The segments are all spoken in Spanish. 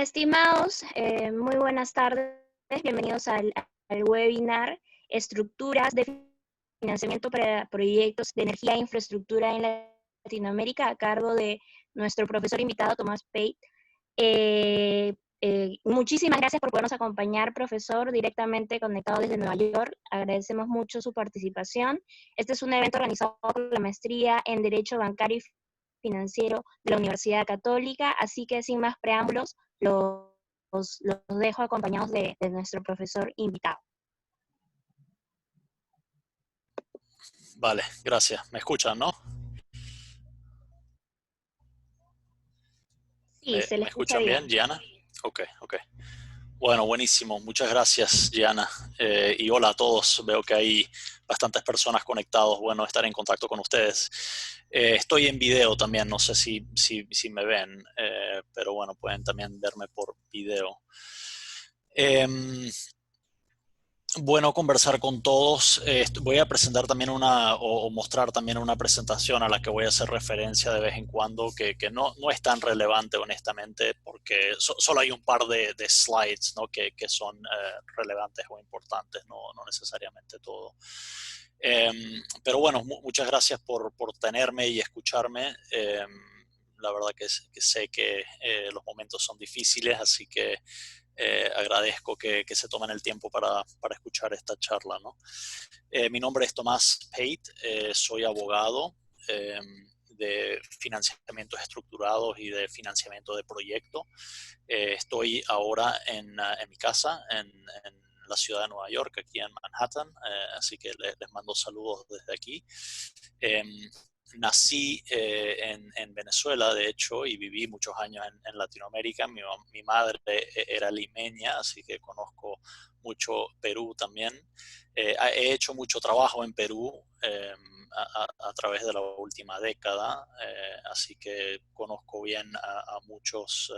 Estimados, muy buenas tardes. Bienvenidos al webinar Estructuras de Financiamiento para Proyectos de Energía e Infraestructura en Latinoamérica, a cargo de nuestro profesor invitado, Tomás Pate. Muchísimas gracias por podernos acompañar, profesor, directamente conectado desde Nueva York. Agradecemos mucho su participación. Este es un evento organizado por la Maestría en Derecho Bancario y Financiero de la Universidad Católica, así que sin más preámbulos, los dejo acompañados de nuestro profesor invitado. Vale, gracias. ¿Me escuchan, no? Sí, se le ¿Me escucha escuchan bien, bien. Gianna? Ok. Bueno, buenísimo. Muchas gracias, Gianna. Y hola a todos. Veo que hay bastantes personas conectados. Bueno, estar en contacto con ustedes. Estoy en video también. No sé si me ven, pero bueno, pueden también verme por video. Bueno conversar con todos. Voy a presentar también o mostrar también una presentación a la que voy a hacer referencia de vez en cuando, que no es tan relevante, honestamente, porque solo hay un par de slides, ¿no? que son relevantes o importantes, no necesariamente todo. Pero bueno, muchas gracias por tenerme y escucharme. La verdad que sé que los momentos son difíciles, así que agradezco que se tomen el tiempo para escuchar esta charla, ¿no? Mi nombre es Tomás Pate, soy abogado de financiamientos estructurados y de financiamiento de proyectos. Estoy ahora en mi casa, en la ciudad de Nueva York, aquí en Manhattan, así que les mando saludos desde aquí. Nací en Venezuela, de hecho, y viví muchos años en Latinoamérica. Mi madre era limeña, así que conozco mucho Perú también. He hecho mucho trabajo en Perú a través de la última década, así que conozco bien a muchos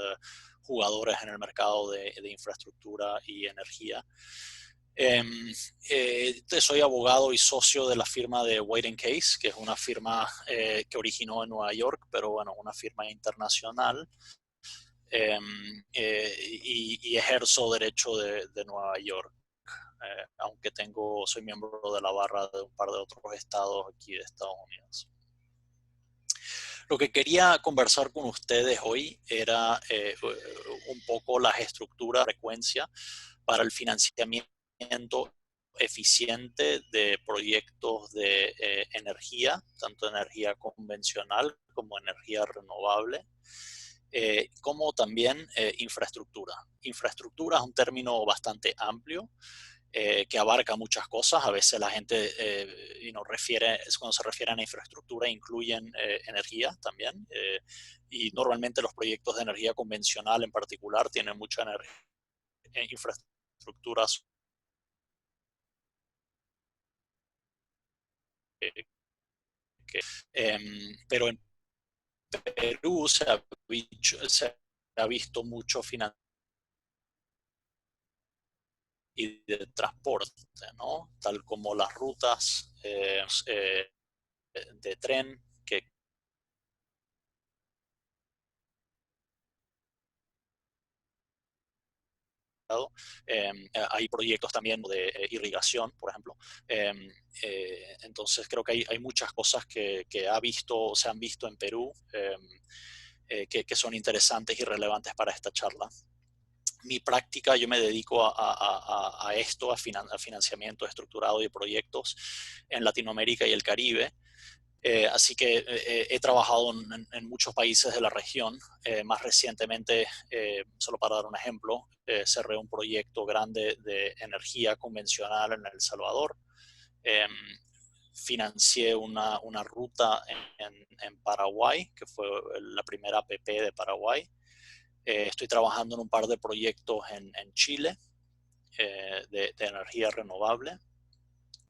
jugadores en el mercado de infraestructura y energía. Soy abogado y socio de la firma de White & Case, que es una firma que originó en Nueva York, pero bueno, una firma internacional. Y ejerzo derecho de Nueva York, aunque soy miembro de la barra de un par de otros estados aquí de Estados Unidos. Lo que quería conversar con ustedes hoy era un poco las estructuras de frecuencia para el financiamiento eficiente de proyectos de energía, tanto energía convencional como energía renovable, como también infraestructura. Infraestructura es un término bastante amplio que abarca muchas cosas. A veces la gente cuando se refieren a infraestructura incluyen energía también, y normalmente los proyectos de energía convencional en particular tienen mucha infraestructura, pero en Perú se ha visto mucho financiamiento y de transporte, ¿no? Tal como las rutas de tren que hay proyectos también de irrigación, por ejemplo. Entonces creo que hay muchas cosas que se han visto en Perú que son interesantes y relevantes para esta charla. Mi práctica, yo me dedico a esto, a financiamiento estructurado de proyectos en Latinoamérica y el Caribe. Así que he trabajado en muchos países de la región. Más recientemente, solo para dar un ejemplo, cerré un proyecto grande de energía convencional en El Salvador. Financié una ruta en Paraguay, que fue la primera APP de Paraguay. Estoy trabajando en un par de proyectos en Chile de energía renovable.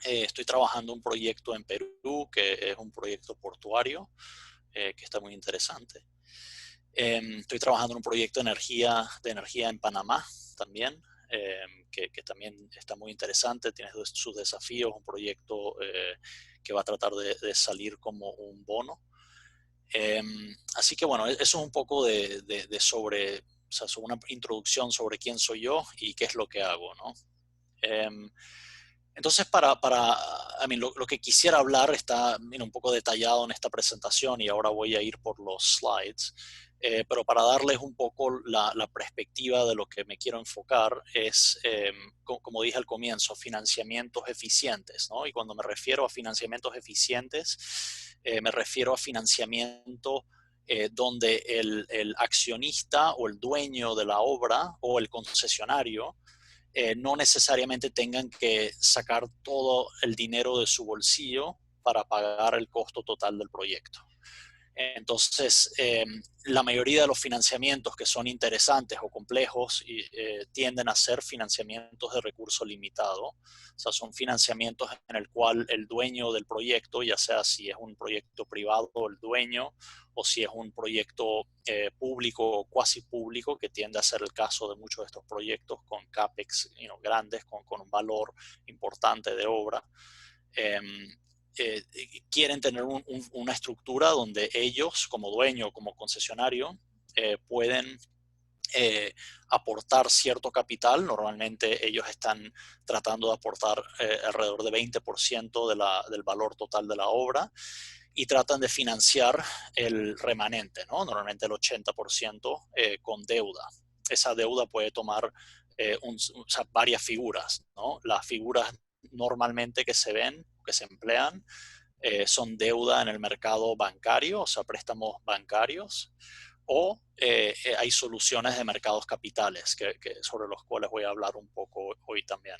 Estoy trabajando un proyecto en Perú, que es un proyecto portuario, que está muy interesante. Estoy trabajando en un proyecto de energía en Panamá también, que también está muy interesante, tiene sus desafíos, un proyecto que va a tratar de salir como un bono. Así que bueno, eso es un poco sea, una introducción sobre quién soy yo y qué es lo que hago, ¿no? Entonces, lo que quisiera hablar está un poco detallado en esta presentación y ahora voy a ir por los slides. Pero para darles un poco la perspectiva de lo que me quiero enfocar es, como dije al comienzo, financiamientos eficientes, ¿no? Y cuando me refiero a financiamientos eficientes, me refiero a financiamiento donde el accionista o el dueño de la obra o el concesionario no necesariamente tengan que sacar todo el dinero de su bolsillo para pagar el costo total del proyecto. Entonces, la mayoría de los financiamientos que son interesantes o complejos tienden a ser financiamientos de recurso limitado. O sea, son financiamientos en el cual el dueño del proyecto, ya sea si es un proyecto privado el dueño o si es un proyecto público o cuasi público, que tiende a ser el caso de muchos de estos proyectos con CAPEX grandes, con un valor importante de obra. Quieren tener una estructura donde ellos, como dueño o como concesionario, pueden aportar cierto capital. Normalmente ellos están tratando de aportar alrededor de 20% del valor total de la obra y tratan de financiar el remanente, ¿no? Normalmente el 80% con deuda. Esa deuda puede tomar o sea, varias figuras, ¿no? Las figuras normalmente que se ven, que se emplean, son deuda en el mercado bancario, o sea, préstamos bancarios, o hay soluciones de mercados capitales sobre los cuales voy a hablar un poco hoy también.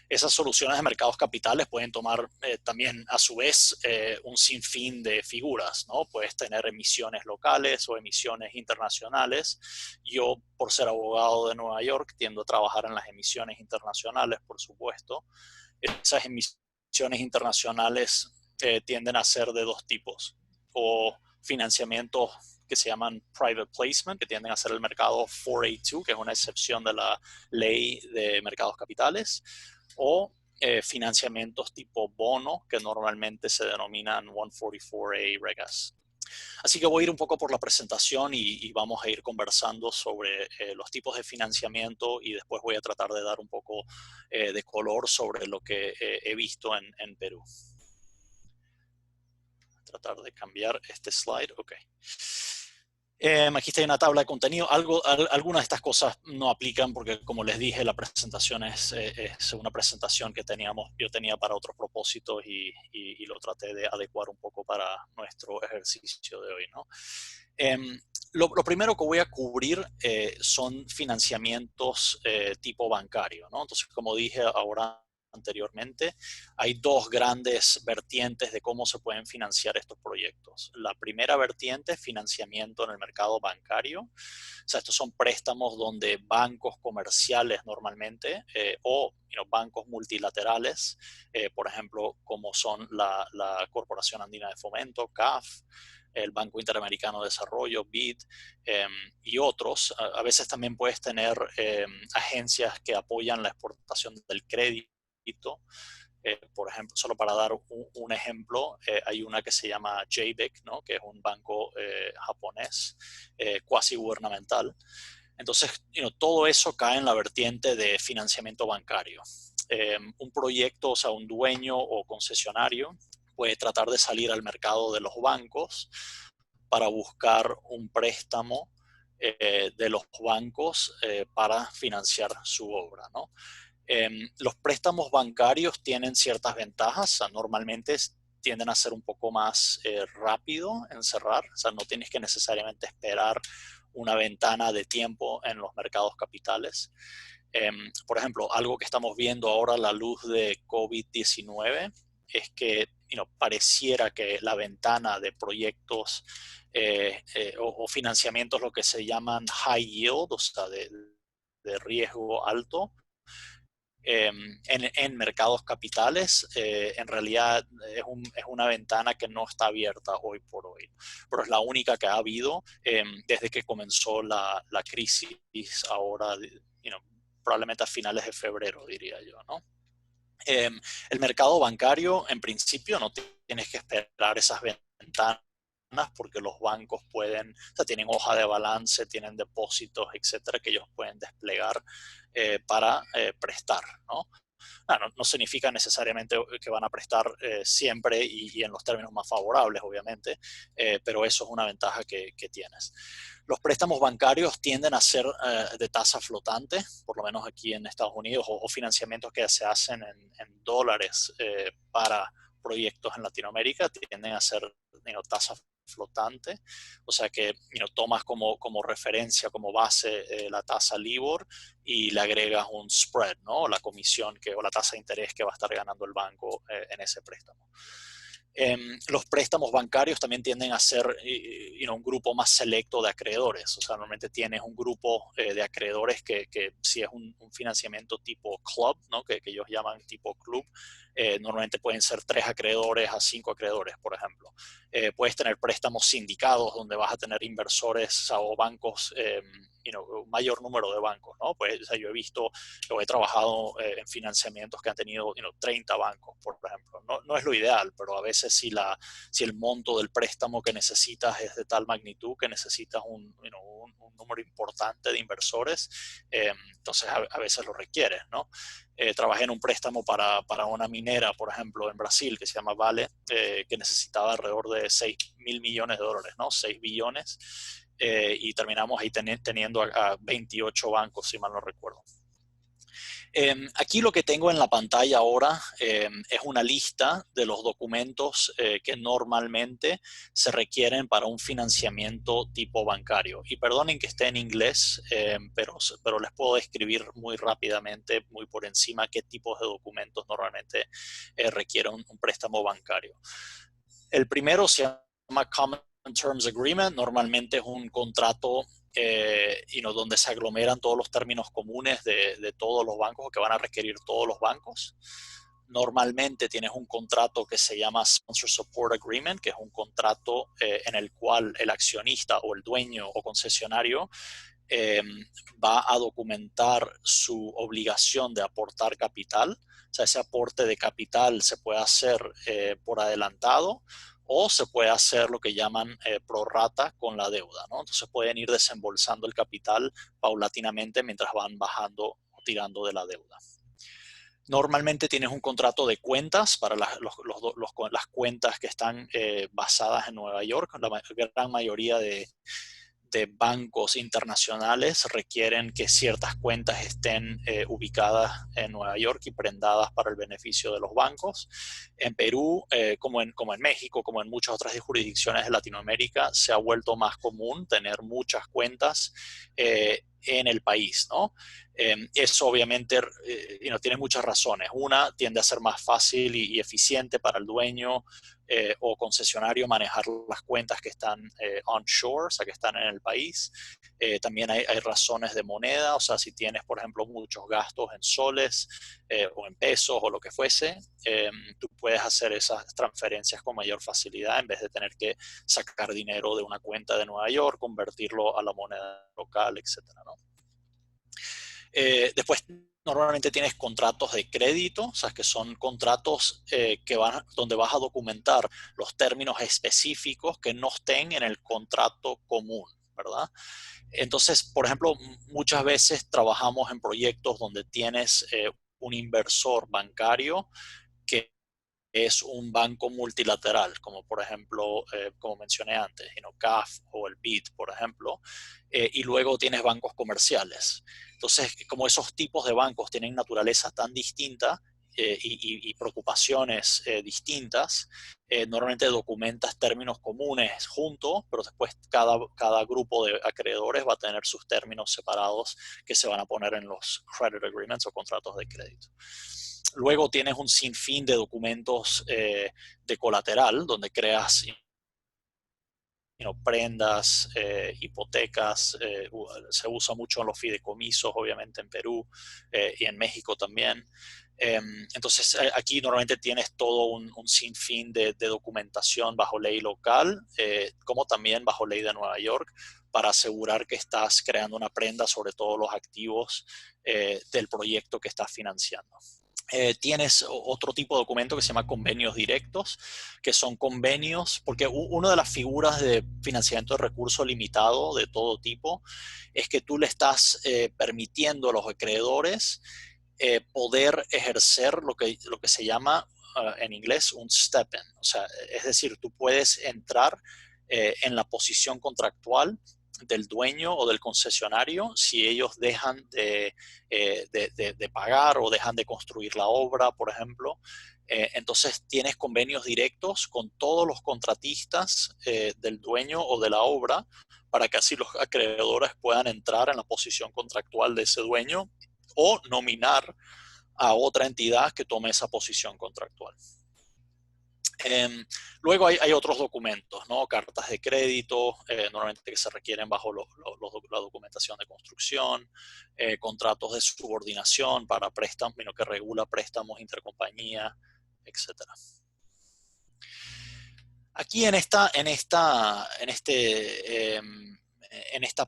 Esas soluciones de mercados capitales pueden tomar también a su vez un sinfín de figuras, ¿no? Puedes tener emisiones locales o emisiones internacionales. Yo, por ser abogado de Nueva York, tiendo a trabajar en las emisiones internacionales, por supuesto. Esas emisiones internacionales tienden a ser de dos tipos, o financiamientos que se llaman private placement, que tienden a ser el mercado 482, que es una excepción de la ley de mercados capitales, o financiamientos tipo bono, que normalmente se denominan 144A Regas. Así que voy a ir un poco por la presentación y vamos a ir conversando sobre los tipos de financiamiento y después voy a tratar de dar un poco de color sobre lo que he visto en Perú. Tratar de cambiar este slide. Ok. Aquí está una tabla de contenido. Algunas de estas cosas no aplican porque, como les dije, la presentación es una presentación que yo tenía para otros propósitos y lo traté de adecuar un poco para nuestro ejercicio de hoy, ¿no? Lo primero que voy a cubrir son financiamientos tipo bancario, ¿no? Entonces, como dije ahora anteriormente, hay dos grandes vertientes de cómo se pueden financiar estos proyectos. La primera vertiente es financiamiento en el mercado bancario. O sea, estos son préstamos donde bancos comerciales normalmente o bancos multilaterales, por ejemplo, como son la Corporación Andina de Fomento, CAF, el Banco Interamericano de Desarrollo, BID, y otros. A veces también puedes tener agencias que apoyan la exportación del crédito. Por ejemplo, solo para dar un ejemplo, hay una que se llama JBIC, ¿no? Que es un banco japonés cuasi gubernamental. Entonces, todo eso cae en la vertiente de financiamiento bancario. Un proyecto, o sea, un dueño o concesionario puede tratar de salir al mercado de los bancos para buscar un préstamo de los bancos para financiar su obra, ¿no? Los préstamos bancarios tienen ciertas ventajas, o sea, normalmente tienden a ser un poco más rápido en cerrar, o sea, no tienes que necesariamente esperar una ventana de tiempo en los mercados capitales. Por ejemplo, algo que estamos viendo ahora a la luz de COVID-19 es que pareciera que la ventana de proyectos o financiamientos, lo que se llaman high yield, o sea, de riesgo alto, en mercados capitales, en realidad es una ventana que no está abierta hoy por hoy, pero es la única que ha habido desde que comenzó la crisis ahora, probablemente a finales de febrero, diría yo, ¿no? El mercado bancario, en principio, no tienes que esperar esas ventanas porque los bancos pueden, o sea, tienen hoja de balance, tienen depósitos, etcétera, que ellos pueden desplegar para prestar, ¿no? No significa necesariamente que van a prestar siempre y en los términos más favorables, obviamente, pero eso es una ventaja que tienes. Los préstamos bancarios tienden a ser de tasa flotante, por lo menos aquí en Estados Unidos, o financiamientos que se hacen en dólares para proyectos en Latinoamérica tienden a ser tasa flotante, o sea que tomas como referencia, como base la tasa LIBOR y le agregas un spread, ¿no? La comisión o la tasa de interés que va a estar ganando el banco en ese préstamo. Los préstamos bancarios también tienden a ser un grupo más selecto de acreedores. O sea, normalmente tienes un grupo de acreedores que si es un financiamiento tipo club, ¿no? que ellos llaman tipo club, normalmente pueden ser 3 acreedores a 5 acreedores, por ejemplo. Puedes tener préstamos sindicados donde vas a tener inversores o bancos, un mayor número de bancos, ¿no? Pues, o sea, yo he visto, yo he trabajado en financiamientos que han tenido 30 bancos, por ejemplo. No es lo ideal, pero a veces si el monto del préstamo que necesitas es de tal magnitud que necesitas un número importante de inversores, entonces a veces lo requieres, ¿no? Trabajé en un préstamo para una minera, por ejemplo, en Brasil, que se llama Vale, que necesitaba alrededor de 6 mil millones de dólares, ¿no? 6 billones, y terminamos ahí teniendo a 28 bancos, si mal no recuerdo. Aquí lo que tengo en la pantalla ahora es una lista de los documentos que normalmente se requieren para un financiamiento tipo bancario. Y perdonen que esté en inglés, pero les puedo describir muy rápidamente, muy por encima, qué tipos de documentos normalmente requieren un préstamo bancario. El primero se llama Common Terms Agreement, normalmente es un contrato donde se aglomeran todos los términos comunes de todos los bancos o que van a requerir todos los bancos. Normalmente tienes un contrato que se llama Sponsor Support Agreement, que es un contrato en el cual el accionista o el dueño o concesionario va a documentar su obligación de aportar capital. O sea, ese aporte de capital se puede hacer por adelantado o se puede hacer lo que llaman pro rata con la deuda, ¿no? Entonces pueden ir desembolsando el capital paulatinamente mientras van bajando o tirando de la deuda. Normalmente tienes un contrato de cuentas para las cuentas que están basadas en Nueva York. La gran mayoría de bancos internacionales requieren que ciertas cuentas estén ubicadas en Nueva York y prendadas para el beneficio de los bancos. En Perú, como en México, como en muchas otras jurisdicciones de Latinoamérica, se ha vuelto más común tener muchas cuentas en el país, ¿no? Eso obviamente tiene muchas razones. Una, tiende a ser más fácil y eficiente para el dueño o concesionario manejar las cuentas que están onshore, o sea, que están en el país. También hay razones de moneda, o sea, si tienes, por ejemplo, muchos gastos en soles o en pesos o lo que fuese, tú puedes hacer esas transferencias con mayor facilidad en vez de tener que sacar dinero de una cuenta de Nueva York, convertirlo a la moneda local, etcétera, ¿no? Después, normalmente tienes contratos de crédito, o sea, que son contratos donde vas a documentar los términos específicos que no estén en el contrato común, ¿verdad? Entonces, por ejemplo, muchas veces trabajamos en proyectos donde tienes un inversor bancario que es un banco multilateral, como por ejemplo, como mencioné antes, CAF o el BID, por ejemplo, y luego tienes bancos comerciales. Entonces, como esos tipos de bancos tienen naturaleza tan distinta y preocupaciones distintas, normalmente documentas términos comunes juntos, pero después cada grupo de acreedores va a tener sus términos separados que se van a poner en los credit agreements o contratos de crédito. Luego tienes un sinfín de documentos de colateral, donde creas prendas, hipotecas, se usa mucho en los fideicomisos, obviamente en Perú y en México también. Entonces aquí normalmente tienes todo un sinfín de documentación bajo ley local, como también bajo ley de Nueva York, para asegurar que estás creando una prenda sobre todos los activos del proyecto que estás financiando. Tienes otro tipo de documento que se llama convenios directos, que son convenios, porque una de las figuras de financiamiento de recurso limitado de todo tipo es que tú le estás permitiendo a los acreedores poder ejercer lo que se llama en inglés un step-in. O sea, es decir, tú puedes entrar en la posición contractual del dueño o del concesionario si ellos dejan de pagar o dejan de construir la obra, por ejemplo. Entonces tienes convenios directos con todos los contratistas del dueño o de la obra para que así los acreedores puedan entrar en la posición contractual de ese dueño o nominar a otra entidad que tome esa posición contractual. Luego hay otros documentos, ¿no? Cartas de crédito, normalmente que se requieren bajo la documentación de construcción, contratos de subordinación para préstamos, que regula préstamos intercompañía, etc. Aquí en esta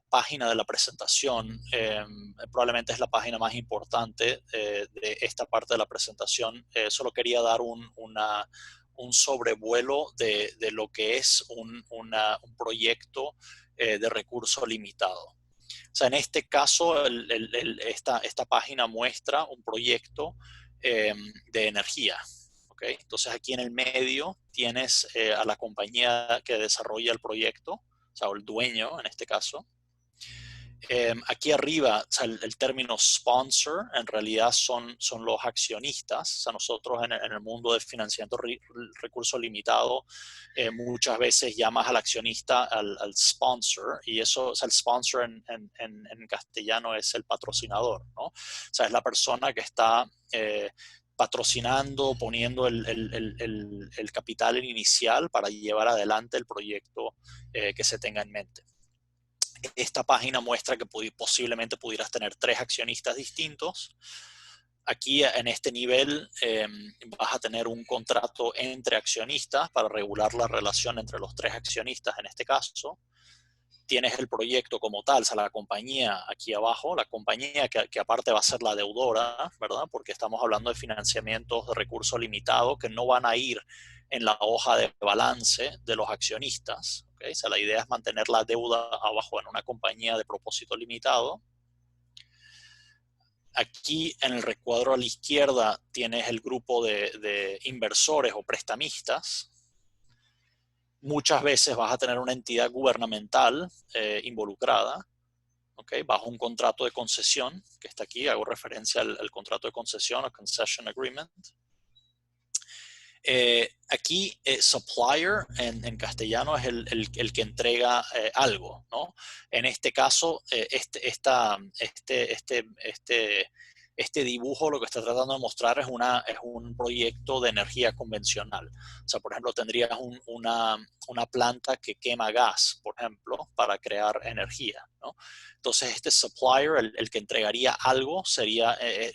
página de la presentación, probablemente es la página más importante de esta parte de la presentación. Solo quería dar un sobrevuelo de lo que es un proyecto de recurso limitado. O sea, en este caso, esta página muestra un proyecto de energía. ¿Okay? Entonces, aquí en el medio tienes a la compañía que desarrolla el proyecto, o sea, el dueño en este caso. Aquí arriba, o sea, el término sponsor en realidad son los accionistas. O sea, nosotros en el mundo de financiamiento recurso limitado muchas veces llamas al accionista al sponsor, y eso, o sea, el sponsor en castellano es el patrocinador, ¿no? O sea, es la persona que está patrocinando, poniendo el capital inicial para llevar adelante el proyecto que se tenga en mente. Esta página muestra que posiblemente pudieras tener 3 accionistas distintos. Aquí en este nivel vas a tener un contrato entre accionistas para regular la relación entre los 3 accionistas en este caso. Tienes el proyecto como tal, o sea, la compañía aquí abajo, la compañía que aparte va a ser la deudora, ¿verdad? Porque estamos hablando de financiamientos de recurso limitado que no van a ir en la hoja de balance de los accionistas. ¿Okay? O sea, la idea es mantener la deuda abajo en una compañía de propósito limitado. Aquí en el recuadro a la izquierda tienes el grupo de inversores o prestamistas. Muchas veces vas a tener una entidad gubernamental involucrada, ¿okay? Bajo un contrato de concesión, que está aquí, hago referencia al contrato de concesión o concession agreement. Aquí supplier en castellano es el que entrega algo, ¿no? En este caso, este dibujo lo que está tratando de mostrar es un proyecto de energía convencional. O sea, por ejemplo, tendrías una planta que quema gas, por ejemplo, para crear energía, ¿no? Entonces, este supplier, el que entregaría algo,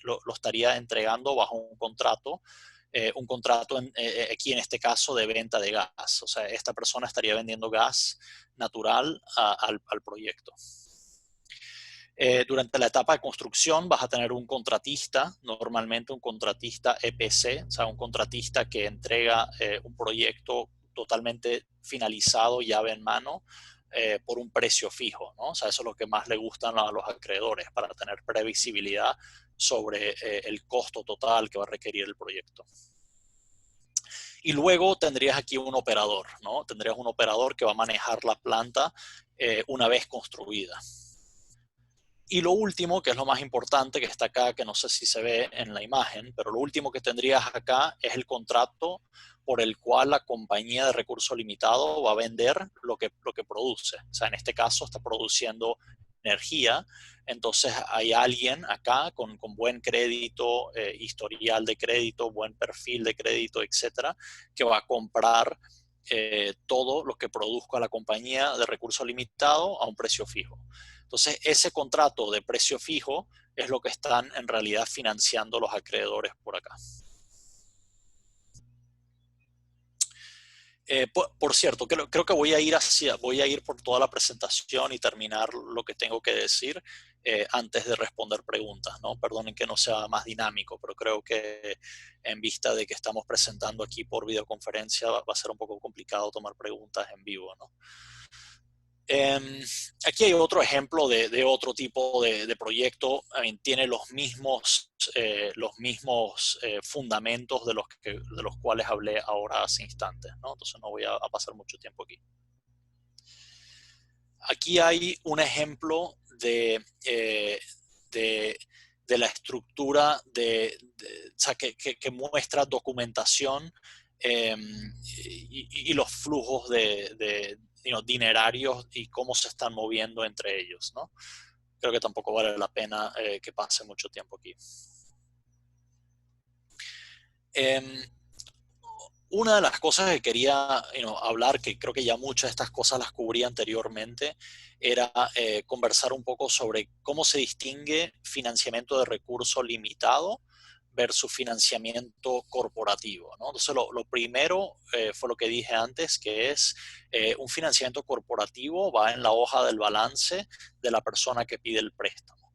lo estaría entregando bajo un contrato aquí en este caso de venta de gas. O sea, esta persona estaría vendiendo gas natural al proyecto. Durante la etapa de construcción vas a tener un contratista, normalmente un contratista EPC, o sea, un contratista que entrega un proyecto totalmente finalizado, llave en mano, por un precio fijo, ¿no? O sea, eso es lo que más le gustan a los acreedores, para tener previsibilidad sobre el costo total que va a requerir el proyecto. Y luego tendrías aquí un operador, ¿no? Tendrías un operador que va a manejar la planta una vez construida. Y lo último, que es lo más importante, que está acá, que no sé si se ve en la imagen, pero lo último que tendrías acá es el contrato por el cual la compañía de recurso limitado va a vender lo que produce. O sea, en este caso está produciendo energía, entonces hay alguien acá con buen crédito, historial de crédito, buen perfil de crédito, etcétera, que va a comprar todo lo que produzca la compañía de recurso limitado a un precio fijo. Entonces, ese contrato de precio fijo es lo que están en realidad financiando los acreedores por acá. Por cierto, creo que voy a ir por toda la presentación y terminar lo que tengo que decir. antes de responder preguntas, ¿no? Perdonen que no sea más dinámico, pero creo que en vista de que estamos presentando aquí por videoconferencia va a ser un poco complicado tomar preguntas en vivo, ¿no? Aquí hay otro ejemplo de otro tipo de proyecto. Tiene los mismos fundamentos de los cuales hablé ahora hace instantes, ¿no? Entonces no voy a pasar mucho tiempo aquí. Aquí hay un ejemplo de la estructura o sea, que muestra documentación y los flujos dinerarios y cómo se están moviendo entre ellos, ¿no? Creo que tampoco vale la pena que pase mucho tiempo aquí. Una de las cosas que quería hablar, que creo que ya muchas de estas cosas las cubrí anteriormente, era conversar un poco sobre cómo se distingue financiamiento de recurso limitado versus financiamiento corporativo, ¿no? Entonces, lo primero fue lo que dije antes, que es un financiamiento corporativo va en la hoja del balance de la persona que pide el préstamo.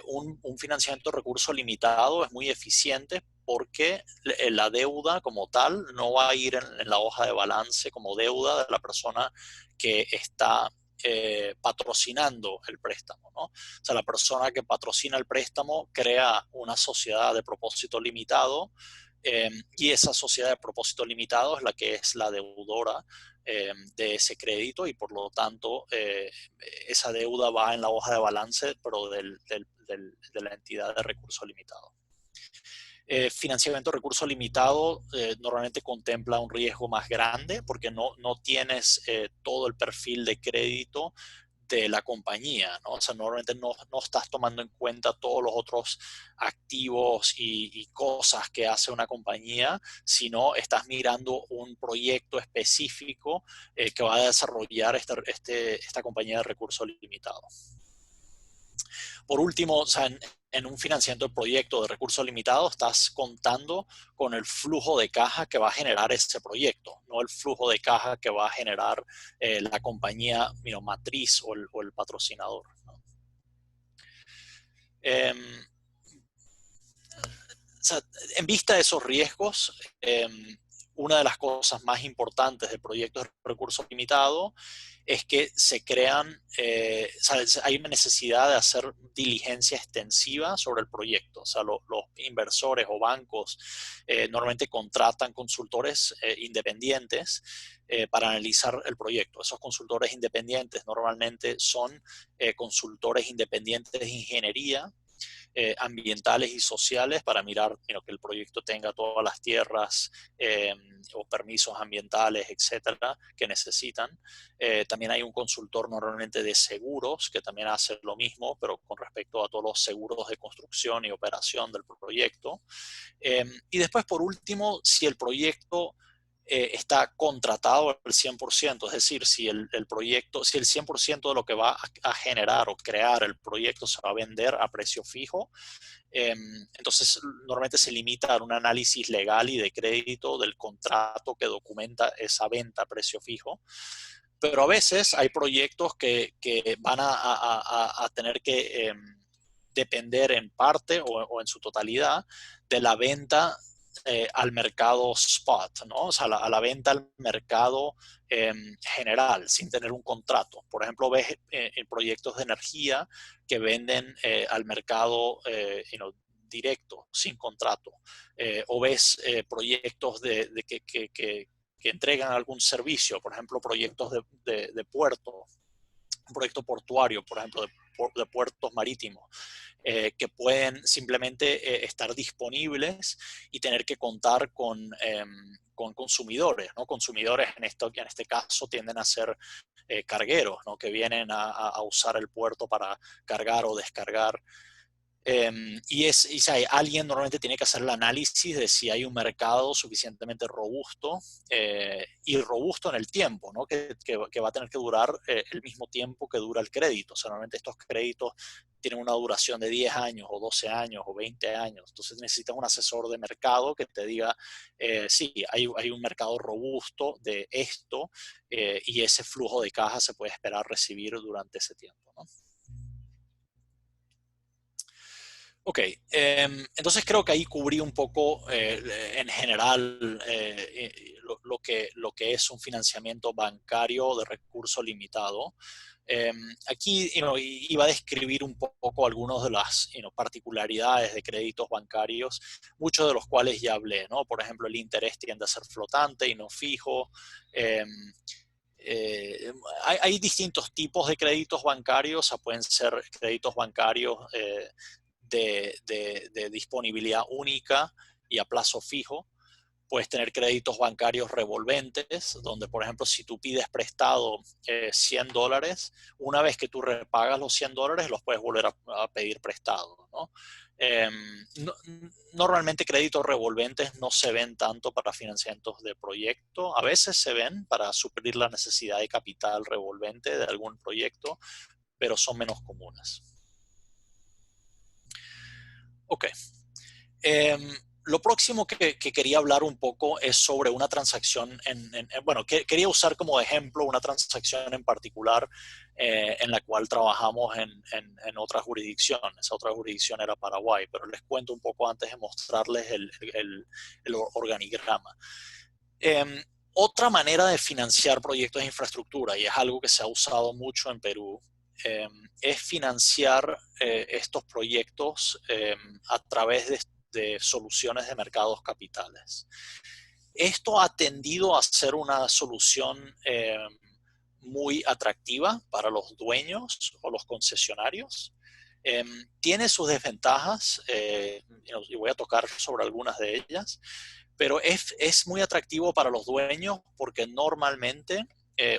Un financiamiento de recurso limitado es muy eficiente porque la deuda como tal no va a ir en la hoja de balance como deuda de la persona que está patrocinando el préstamo, ¿no? O sea, la persona que patrocina el préstamo crea una sociedad de propósito limitado y esa sociedad de propósito limitado es la que es la deudora de ese crédito y por lo tanto esa deuda va en la hoja de balance pero de la entidad de recurso limitado. Financiamiento de recurso limitado normalmente contempla un riesgo más grande porque no tienes todo el perfil de crédito de la compañía, ¿no? O sea, normalmente no estás tomando en cuenta todos los otros activos y cosas que hace una compañía, sino estás mirando un proyecto específico que va a desarrollar esta compañía de recurso limitado. Por último, o sea, en un financiamiento de proyecto de recursos limitados estás contando con el flujo de caja que va a generar ese proyecto, no el flujo de caja que va a generar la compañía matriz o el patrocinador, ¿no? O sea, en vista de esos riesgos, una de las cosas más importantes de proyectos de recursos limitados es que se crean, o sea, hay una necesidad de hacer diligencia extensiva sobre el proyecto. O sea, los inversores o bancos normalmente contratan consultores independientes para analizar el proyecto. Esos consultores independientes normalmente son consultores independientes de ingeniería, ambientales y sociales para mirar que el proyecto tenga todas las tierras o permisos ambientales, etcétera, que necesitan. También hay un consultor normalmente de seguros que también hace lo mismo, pero con respecto a todos los seguros de construcción y operación del proyecto. Y después, por último, si el proyecto está contratado al 100%, es decir, si el proyecto, si el 100% de lo que va a generar o crear el proyecto se va a vender a precio fijo, entonces normalmente se limita a un análisis legal y de crédito del contrato que documenta esa venta a precio fijo. Pero a veces hay proyectos que van a tener que depender en parte o en su totalidad de la venta al mercado spot, ¿no? O sea, a la venta al mercado general, sin tener un contrato. Por ejemplo, ves en proyectos de energía que venden al mercado directo, sin contrato. O ves proyectos que entregan algún servicio, por ejemplo, proyectos de puerto, un proyecto portuario, por ejemplo, de puertos marítimos, que pueden simplemente estar disponibles y tener que contar con consumidores, ¿no? Consumidores en este caso tienden a ser cargueros, ¿no? Que vienen a usar el puerto para cargar o descargar. Alguien normalmente tiene que hacer el análisis de si hay un mercado suficientemente robusto y robusto en el tiempo, ¿no? Que va a tener que durar el mismo tiempo que dura el crédito. O sea, normalmente estos créditos tienen una duración de 10 años o 12 años o 20 años. Entonces necesitas un asesor de mercado que te diga, sí, hay un mercado robusto de esto y ese flujo de caja se puede esperar recibir durante ese tiempo, ¿no? Ok, entonces creo que ahí cubrí un poco en general lo que es un financiamiento bancario de recurso limitado. Aquí iba a describir un poco algunas de las particularidades de créditos bancarios, muchos de los cuales ya hablé, ¿no? Por ejemplo, el interés tiende a ser flotante y no fijo. Eh, eh, hay distintos tipos de créditos bancarios, o sea, pueden ser créditos bancarios de disponibilidad única y a plazo fijo. Puedes tener créditos bancarios revolventes, donde, por ejemplo, si tú pides prestado $100, una vez que tú repagas los $100, los puedes volver a pedir prestado, ¿no? Eh, no, Normalmente créditos revolventes no se ven tanto para financiamientos de proyecto. A veces se ven para suplir la necesidad de capital revolvente de algún proyecto, pero son menos comunes. Ok. Eh, lo próximo que quería hablar un poco es sobre una transacción, bueno, quería usar como ejemplo una transacción en particular en la cual trabajamos en otra jurisdicción. Esa otra jurisdicción era Paraguay, pero les cuento un poco antes de mostrarles el organigrama. Otra manera de financiar proyectos de infraestructura, y es algo que se ha usado mucho en Perú, es financiar estos proyectos a través de soluciones de mercados capitales. Esto ha tendido a ser una solución muy atractiva para los dueños o los concesionarios. Tiene sus desventajas, y voy a tocar sobre algunas de ellas, pero es muy atractivo para los dueños porque normalmente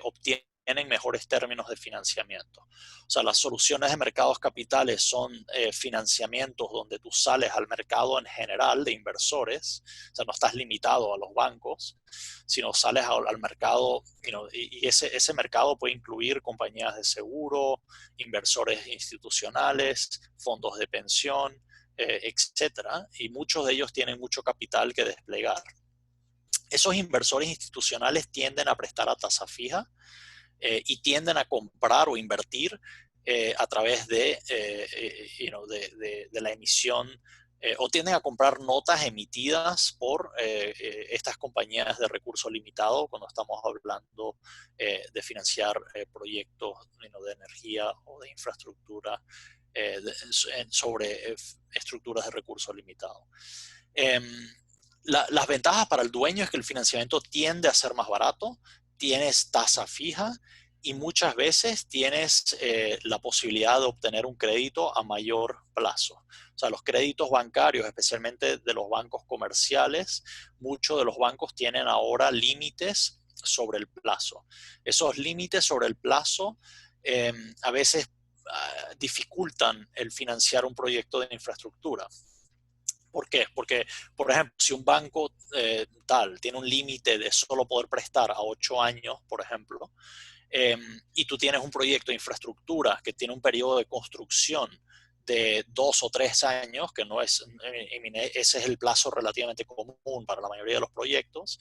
obtienen mejores términos de financiamiento. O sea, las soluciones de mercados capitales son financiamientos donde tú sales al mercado en general de inversores, o sea, no estás limitado a los bancos, sino sales al mercado, y ese mercado puede incluir compañías de seguro, inversores institucionales, fondos de pensión, etcétera, y muchos de ellos tienen mucho capital que desplegar. Esos inversores institucionales tienden a prestar a tasa fija y tienden a comprar o invertir a través de la emisión o tienden a comprar notas emitidas por estas compañías de recurso limitado cuando estamos hablando de financiar proyectos de energía o de infraestructura sobre estructuras de recurso limitado. Las ventajas para el dueño es que el financiamiento tiende a ser más barato, tienes tasa fija y muchas veces tienes la posibilidad de obtener un crédito a mayor plazo. O sea, los créditos bancarios, especialmente de los bancos comerciales, muchos de los bancos tienen ahora límites sobre el plazo. Esos límites sobre el plazo a veces dificultan el financiar un proyecto de infraestructura. ¿Por qué? Porque, por ejemplo, si un banco tiene un límite de solo poder prestar a 8 años, por ejemplo, y tú tienes un proyecto de infraestructura que tiene un periodo de construcción de 2 o 3 años, que no es, ese es el plazo relativamente común para la mayoría de los proyectos,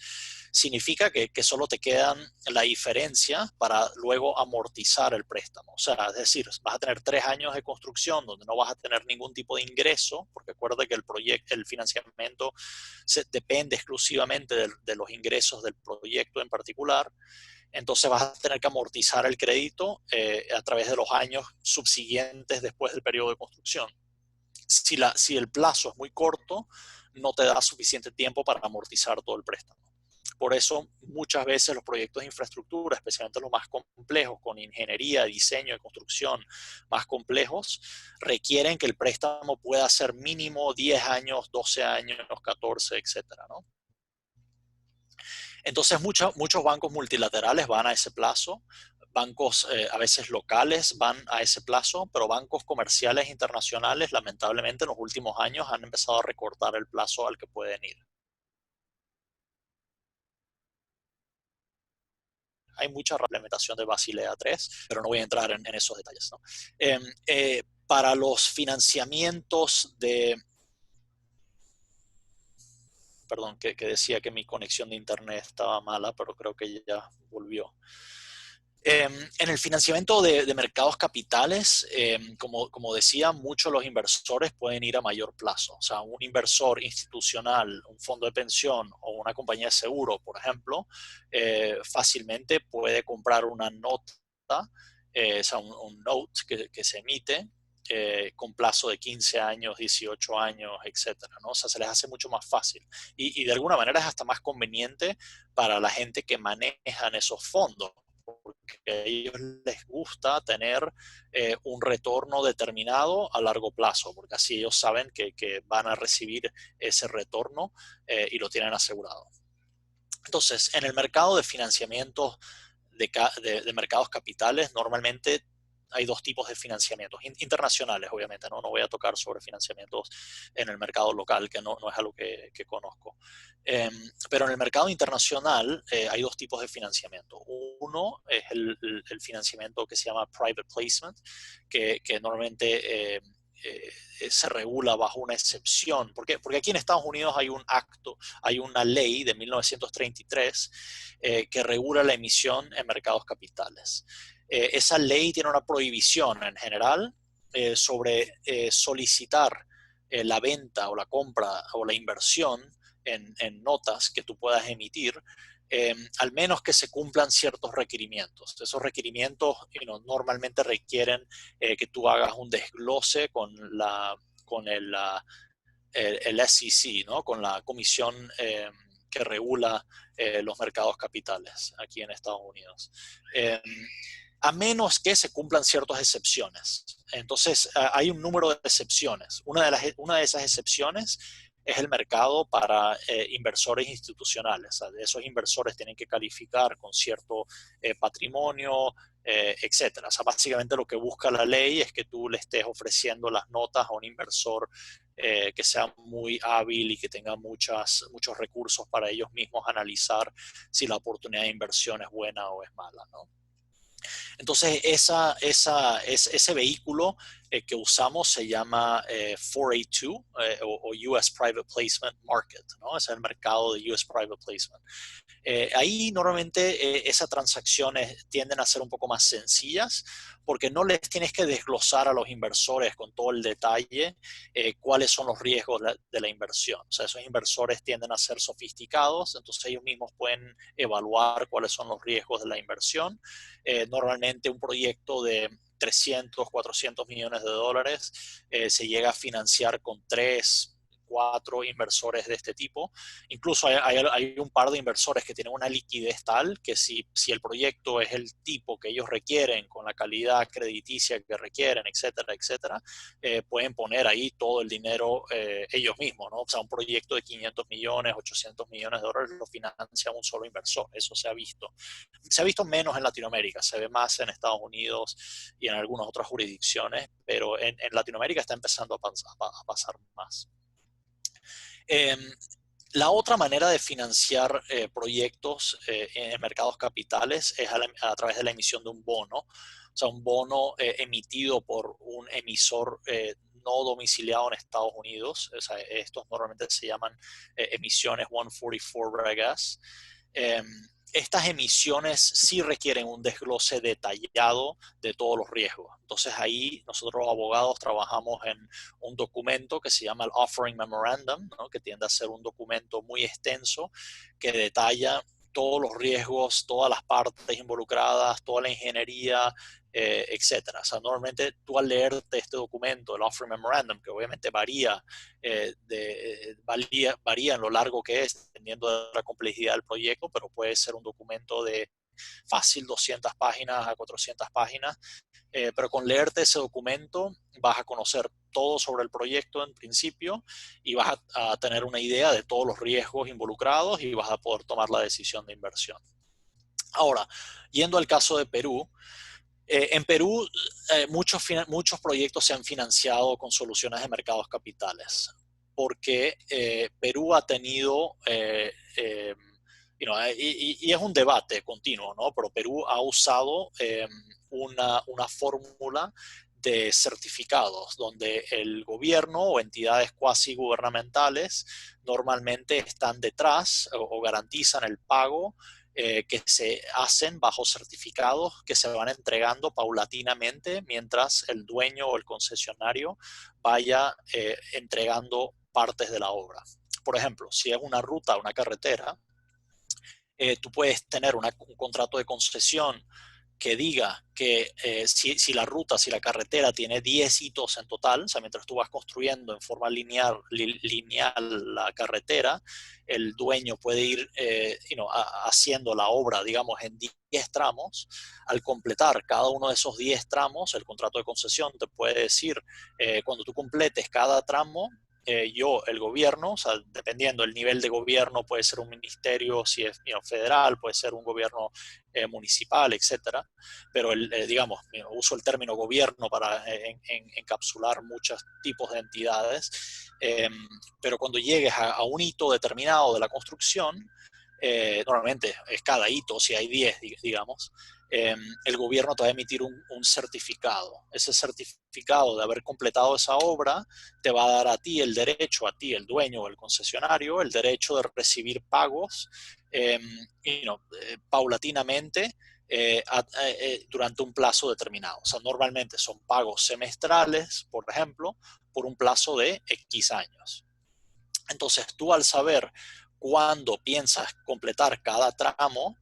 significa que solo te quedan la diferencia para luego amortizar el préstamo. O sea, es decir, vas a tener 3 años de construcción donde no vas a tener ningún tipo de ingreso, porque acuérdate que el financiamiento depende exclusivamente de los ingresos del proyecto en particular. Entonces vas a tener que amortizar el crédito a través de los años subsiguientes después del periodo de construcción. Si el plazo es muy corto, no te da suficiente tiempo para amortizar todo el préstamo. Por eso muchas veces los proyectos de infraestructura, especialmente los más complejos, con ingeniería, diseño y construcción más complejos, requieren que el préstamo pueda ser mínimo 10 años, 12 años, 14, etcétera, ¿no? Entonces muchos bancos multilaterales van a ese plazo, bancos a veces locales van a ese plazo, pero bancos comerciales internacionales lamentablemente en los últimos años han empezado a recortar el plazo al que pueden ir. Hay mucha reglamentación de Basilea 3, pero no voy a entrar en esos detalles, ¿no? Para los financiamientos perdón, que decía que mi conexión de internet estaba mala, pero creo que ya volvió. En el financiamiento de mercados capitales, como decía, muchos de los inversores pueden ir a mayor plazo. O sea, un inversor institucional, un fondo de pensión o una compañía de seguro, por ejemplo, fácilmente puede comprar una nota, o sea, un note que se emite con plazo de 15 años, 18 años, etcétera, ¿no? O sea, se les hace mucho más fácil. Y de alguna manera es hasta más conveniente para la gente que manejan esos fondos, porque a ellos les gusta tener un retorno determinado a largo plazo, porque así ellos saben que van a recibir ese retorno y lo tienen asegurado. Entonces, en el mercado de financiamiento de mercados capitales, normalmente hay dos tipos de financiamientos, internacionales obviamente, ¿no? No voy a tocar sobre financiamientos en el mercado local, que no es algo que conozco. Pero en el mercado internacional hay dos tipos de financiamiento. Uno es el financiamiento que se llama private placement, que normalmente se regula bajo una excepción. ¿Por qué? Porque aquí en Estados Unidos hay un acto, hay una ley de 1933 que regula la emisión en mercados capitales. Esa ley tiene una prohibición en general sobre solicitar la venta o la compra o la inversión en notas que tú puedas emitir, al menos que se cumplan ciertos requerimientos. Esos requerimientos normalmente requieren que tú hagas un desglose con el SEC, ¿no? Con la comisión que regula los mercados capitales aquí en Estados Unidos. A menos que se cumplan ciertas excepciones. Entonces, hay un número de excepciones. Una de esas excepciones es el mercado para inversores institucionales. O sea, esos inversores tienen que calificar con cierto patrimonio, etcétera. O sea, básicamente lo que busca la ley es que tú le estés ofreciendo las notas a un inversor que sea muy hábil y que tenga muchos recursos para ellos mismos analizar si la oportunidad de inversión es buena o es mala, ¿no? Entonces, ese vehículo que usamos se llama 482 o US Private Placement Market, ¿no? Es el mercado de US Private Placement. Ahí normalmente esas transacciones tienden a ser un poco más sencillas porque no les tienes que desglosar a los inversores con todo el detalle cuáles son los riesgos de la inversión. O sea, esos inversores tienden a ser sofisticados, entonces ellos mismos pueden evaluar cuáles son los riesgos de la inversión. Normalmente un proyecto de 300, 400 millones de dólares se llega a financiar con 3, 4 inversores de este tipo. Incluso hay un par de inversores que tienen una liquidez tal que si el proyecto es el tipo que ellos requieren, con la calidad crediticia que requieren, etcétera, etcétera, pueden poner ahí todo el dinero ellos mismos, ¿no? O sea, un proyecto de 500 millones, 800 millones de dólares lo financia un solo inversor. Eso se ha visto. Se ha visto menos en Latinoamérica, se ve más en Estados Unidos y en algunas otras jurisdicciones, pero en Latinoamérica está empezando a pasar más. La otra manera de financiar proyectos en mercados capitales es a través de la emisión de un bono, o sea, un bono emitido por un emisor no domiciliado en Estados Unidos. O sea, estos normalmente se llaman emisiones 144 Reg S. Estas emisiones sí requieren un desglose detallado de todos los riesgos. Entonces ahí nosotros los abogados trabajamos en un documento que se llama el Offering Memorandum, ¿no? Que tiende a ser un documento muy extenso que detalla todos los riesgos, todas las partes involucradas, toda la ingeniería, etcétera. O sea, normalmente tú al leerte este documento, el Offering Memorandum, que obviamente varía en lo largo que es, dependiendo de la complejidad del proyecto, pero puede ser un documento de fácil 200 páginas a 400 páginas, pero con leerte ese documento vas a conocer todo sobre el proyecto en principio y vas a tener una idea de todos los riesgos involucrados y vas a poder tomar la decisión de inversión. Ahora, yendo al caso de Perú, en Perú muchos proyectos se han financiado con soluciones de mercados capitales porque Perú ha tenido y es un debate continuo, ¿no? Pero Perú ha usado una fórmula de certificados donde el gobierno o entidades cuasi gubernamentales normalmente están detrás o garantizan el pago que se hacen bajo certificados que se van entregando paulatinamente mientras el dueño o el concesionario vaya entregando partes de la obra. Por ejemplo, si es una ruta, una carretera, tú puedes tener un contrato de concesión que diga que si la ruta, si la carretera tiene 10 hitos en total, o sea, mientras tú vas construyendo en forma lineal la carretera, el dueño puede ir haciendo la obra, digamos, en 10 tramos. Al completar cada uno de esos 10 tramos, el contrato de concesión te puede decir, cuando tú completes cada tramo, el gobierno, o sea, dependiendo del nivel de gobierno, puede ser un ministerio, si es federal, puede ser un gobierno municipal, etcétera, pero digamos, uso el término gobierno para encapsular muchos tipos de entidades, pero cuando llegues a un hito determinado de la construcción, normalmente es cada hito, si hay 10, digamos, el gobierno te va a emitir un certificado. Ese certificado de haber completado esa obra te va a dar a ti el derecho, a ti, el dueño o el concesionario, el derecho de recibir pagos paulatinamente durante un plazo determinado. O sea, normalmente son pagos semestrales, por ejemplo, por un plazo de X años. Entonces, tú al saber cuándo piensas completar cada tramo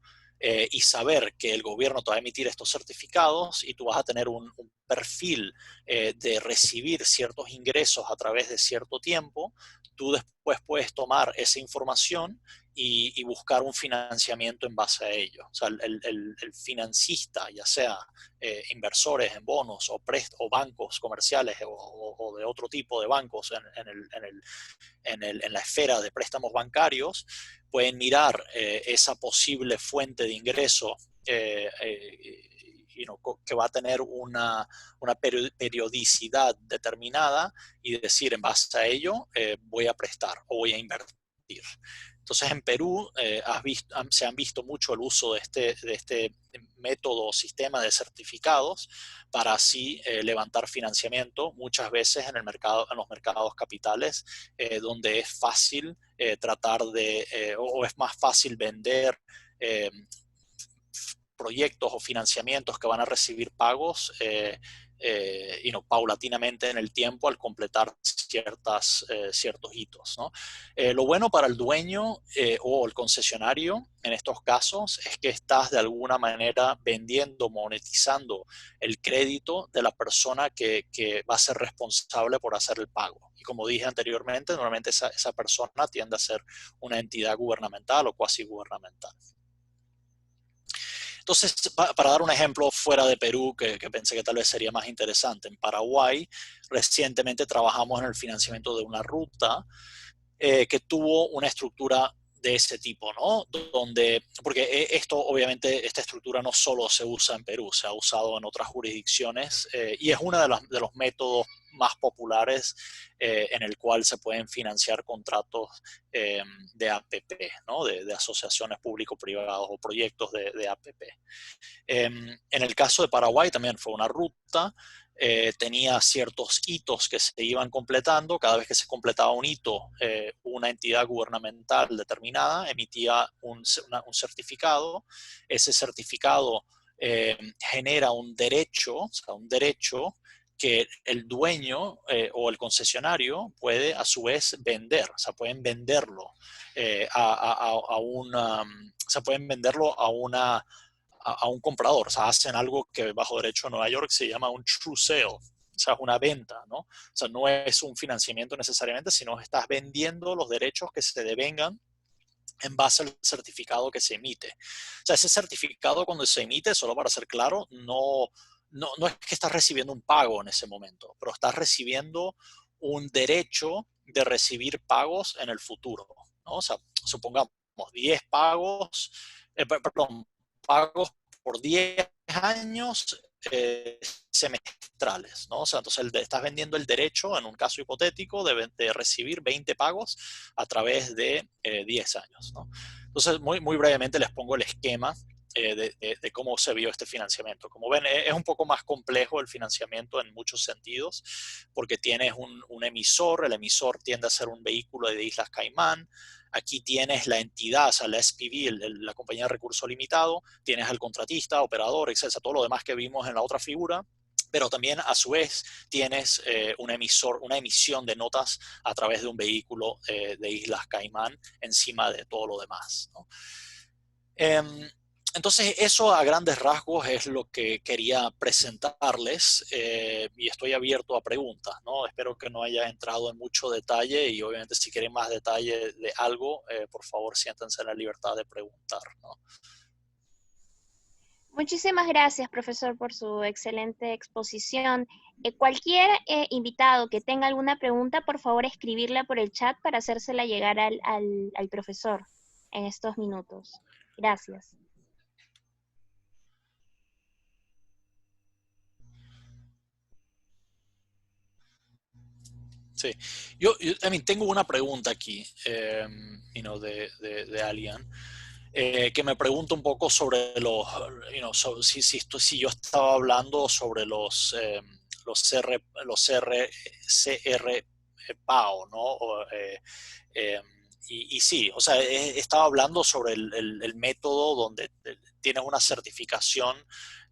y saber que el gobierno te va a emitir estos certificados y tú vas a tener un perfil de recibir ciertos ingresos a través de cierto tiempo, tú después puedes tomar esa información y buscar un financiamiento en base a ello. O sea, el financista, ya sea inversores en bonos o bancos comerciales o de otro tipo de bancos en la esfera de préstamos bancarios, pueden mirar esa posible fuente de ingreso que va a tener una periodicidad determinada y decir, en base a ello, voy a prestar o voy a invertir. Entonces, en Perú se han visto mucho el uso de este método o sistema de certificados para así levantar financiamiento, muchas veces en los mercados capitales, donde es fácil o es más fácil vender proyectos o financiamientos que van a recibir pagos paulatinamente en el tiempo al completar ciertos hitos, ¿no? Lo bueno para el dueño o el concesionario en estos casos es que estás de alguna manera vendiendo, monetizando el crédito de la persona que va a ser responsable por hacer el pago. Y como dije anteriormente, normalmente esa persona tiende a ser una entidad gubernamental o cuasi gubernamental. Entonces, para dar un ejemplo fuera de Perú, que pensé que tal vez sería más interesante, en Paraguay recientemente trabajamos en el financiamiento de una ruta que tuvo una estructura de ese tipo, ¿no? Porque obviamente, esta estructura no solo se usa en Perú, se ha usado en otras jurisdicciones y es uno de los métodos más populares en el cual se pueden financiar contratos de APP, ¿no? De asociaciones público-privadas o proyectos de APP. En el caso de Paraguay también fue una ruta, tenía ciertos hitos que se iban completando. Cada vez que se completaba un hito, una entidad gubernamental determinada emitía un certificado. Ese certificado genera un derecho que el dueño o el concesionario puede a su vez vender. O sea, pueden venderlo pueden venderlo a un comprador. O sea, hacen algo que bajo derecho de Nueva York se llama un true sale. O sea, es una venta, ¿no? O sea, no es un financiamiento necesariamente, sino estás vendiendo los derechos que se devengan en base al certificado que se emite. O sea, ese certificado cuando se emite, solo para ser claro, no es que estás recibiendo un pago en ese momento, pero estás recibiendo un derecho de recibir pagos en el futuro, ¿no? O sea, supongamos 10 pagos por 10 años semestrales, ¿no? O sea, entonces estás vendiendo el derecho, en un caso hipotético, de recibir 20 pagos a través de 10 años, ¿no? Entonces, muy, muy brevemente les pongo el esquema de cómo se vio este financiamiento. Como ven, es un poco más complejo el financiamiento en muchos sentidos, porque tienes un emisor, el emisor tiende a ser un vehículo de Islas Caimán, Aquí tienes la entidad, o sea, la SPV, la compañía de recurso limitado, tienes al contratista, operador, etcétera, todo lo demás que vimos en la otra figura. Pero también a su vez tienes una emisión de notas a través de un vehículo de Islas Caimán encima de todo lo demás, ¿no? Entonces, eso a grandes rasgos es lo que quería presentarles y estoy abierto a preguntas, ¿no? Espero que no haya entrado en mucho detalle y obviamente si quieren más detalle de algo, por favor siéntanse en la libertad de preguntar, ¿no? Muchísimas gracias, profesor, por su excelente exposición. Cualquier invitado que tenga alguna pregunta, por favor, escribirla por el chat para hacérsela llegar al profesor en estos minutos. Gracias. Sí, yo también tengo una pregunta aquí, de alguien. Que me pregunta un poco sobre los, si yo estaba hablando sobre CR PAO, ¿no? Y sí, o sea, estaba hablando sobre el método donde tienes una certificación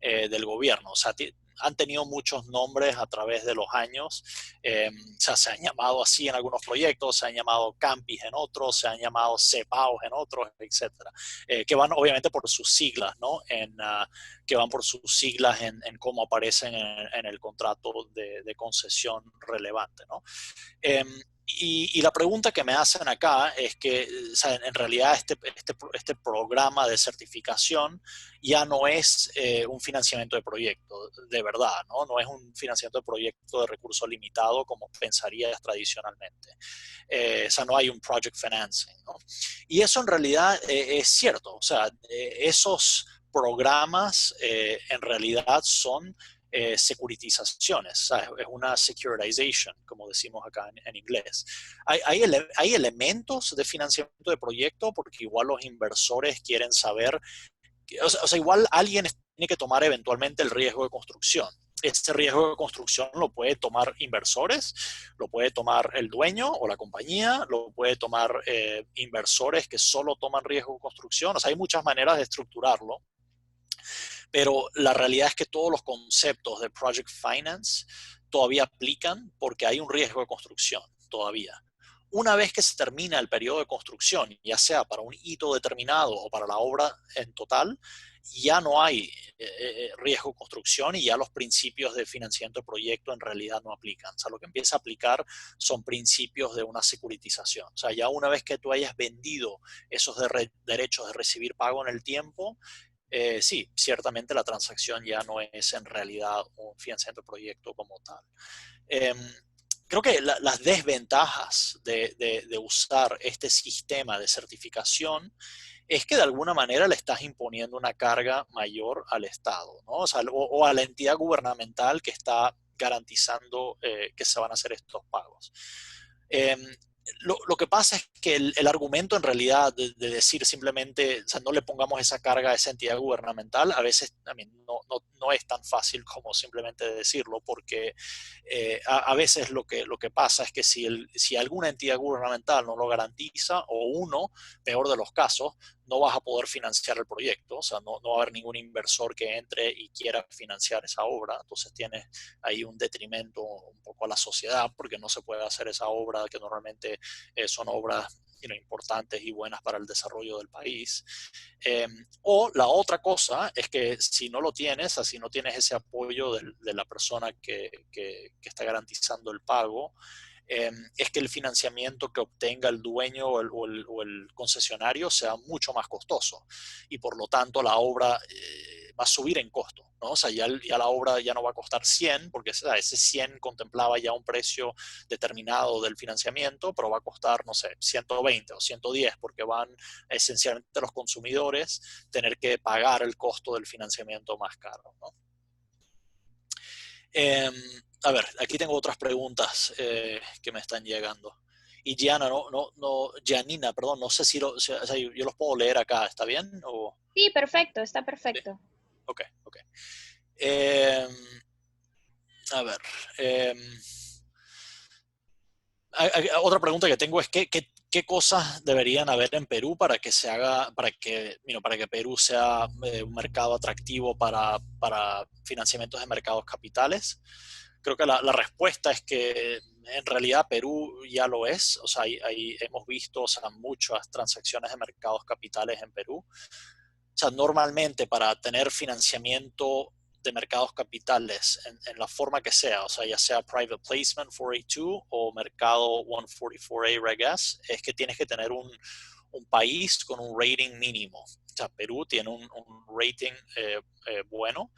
del gobierno. O sea, han tenido muchos nombres a través de los años. O sea, se han llamado así en algunos proyectos, se han llamado Campis en otros, se han llamado CEPAOS en otros, etcétera. Que van obviamente por sus siglas, ¿no? Que van por sus siglas en cómo aparecen en el contrato de concesión relevante, ¿no? Y la pregunta que me hacen acá es que, o sea, en realidad este programa de certificación ya no es un financiamiento de proyecto, de verdad, ¿no? No es un financiamiento de proyecto de recurso limitado como pensarías tradicionalmente. O sea, no hay un project financing, ¿no? Y eso en realidad es cierto, o sea, esos programas en realidad son securitizaciones, ¿sabes? Es una securitization, como decimos acá en inglés. Hay elementos de financiamiento de proyecto porque igual los inversores quieren saber, o sea, igual alguien tiene que tomar eventualmente el riesgo de construcción. Este riesgo de construcción lo puede tomar inversores, lo puede tomar el dueño o la compañía, lo puede tomar inversores que solo toman riesgo de construcción. O sea, hay muchas maneras de estructurarlo. Pero la realidad es que todos los conceptos de project finance todavía aplican porque hay un riesgo de construcción todavía. Una vez que se termina el periodo de construcción, ya sea para un hito determinado o para la obra en total, ya no hay riesgo de construcción y ya los principios de financiamiento de proyecto en realidad no aplican. O sea, lo que empieza a aplicar son principios de una securitización. O sea, ya una vez que tú hayas vendido esos derechos de recibir pago en el tiempo, sí, ciertamente la transacción ya no es en realidad un financiamiento de proyecto como tal. Eh, Creo que las desventajas de usar este sistema de certificación es que de alguna manera le estás imponiendo una carga mayor al Estado, ¿no? O sea, o a la entidad gubernamental que está garantizando que se van a hacer estos pagos. Eh, lo que pasa es que el argumento en realidad de decir simplemente, o sea, no le pongamos esa carga a esa entidad gubernamental, a veces también no es tan fácil como simplemente decirlo, porque a veces lo que pasa es que si alguna entidad gubernamental no lo garantiza, o uno, peor de los casos, no vas a poder financiar el proyecto, o sea, no va a haber ningún inversor que entre y quiera financiar esa obra, entonces tienes ahí un detrimento un poco a la sociedad porque no se puede hacer esa obra que normalmente son obras importantes y buenas para el desarrollo del país. O la otra cosa es que si no lo tienes, si no tienes ese apoyo de la persona que está garantizando el pago, es que el financiamiento que obtenga el dueño o el concesionario sea mucho más costoso y por lo tanto la obra va a subir en costo, ¿no? O sea, ya la obra ya no va a costar 100 porque ese 100 contemplaba ya un precio determinado del financiamiento, pero va a costar, no sé, 120 o 110 porque van esencialmente los consumidores tener que pagar el costo del financiamiento más caro, ¿no? Eh, a ver, aquí tengo otras preguntas que me están llegando. Y Gianna, Giannina, perdón, no sé si, o sea, yo los puedo leer acá, ¿está bien? O, Sí, perfecto, está sí, perfecto. ok, ok. Eh, a ver, otra pregunta que tengo es, ¿qué cosas deberían haber en Perú para que se haga, para que Perú sea un mercado atractivo para financiamientos de mercados capitales? Creo que la respuesta es que en realidad Perú ya lo es. O sea, hemos visto, o sea, muchas transacciones de mercados capitales en Perú. O sea, normalmente para tener financiamiento de mercados capitales en la forma que sea, o sea, ya sea private placement 482 o mercado 144A Reg S, es que tienes que tener un país con un rating mínimo. O sea, Perú tiene un rating bueno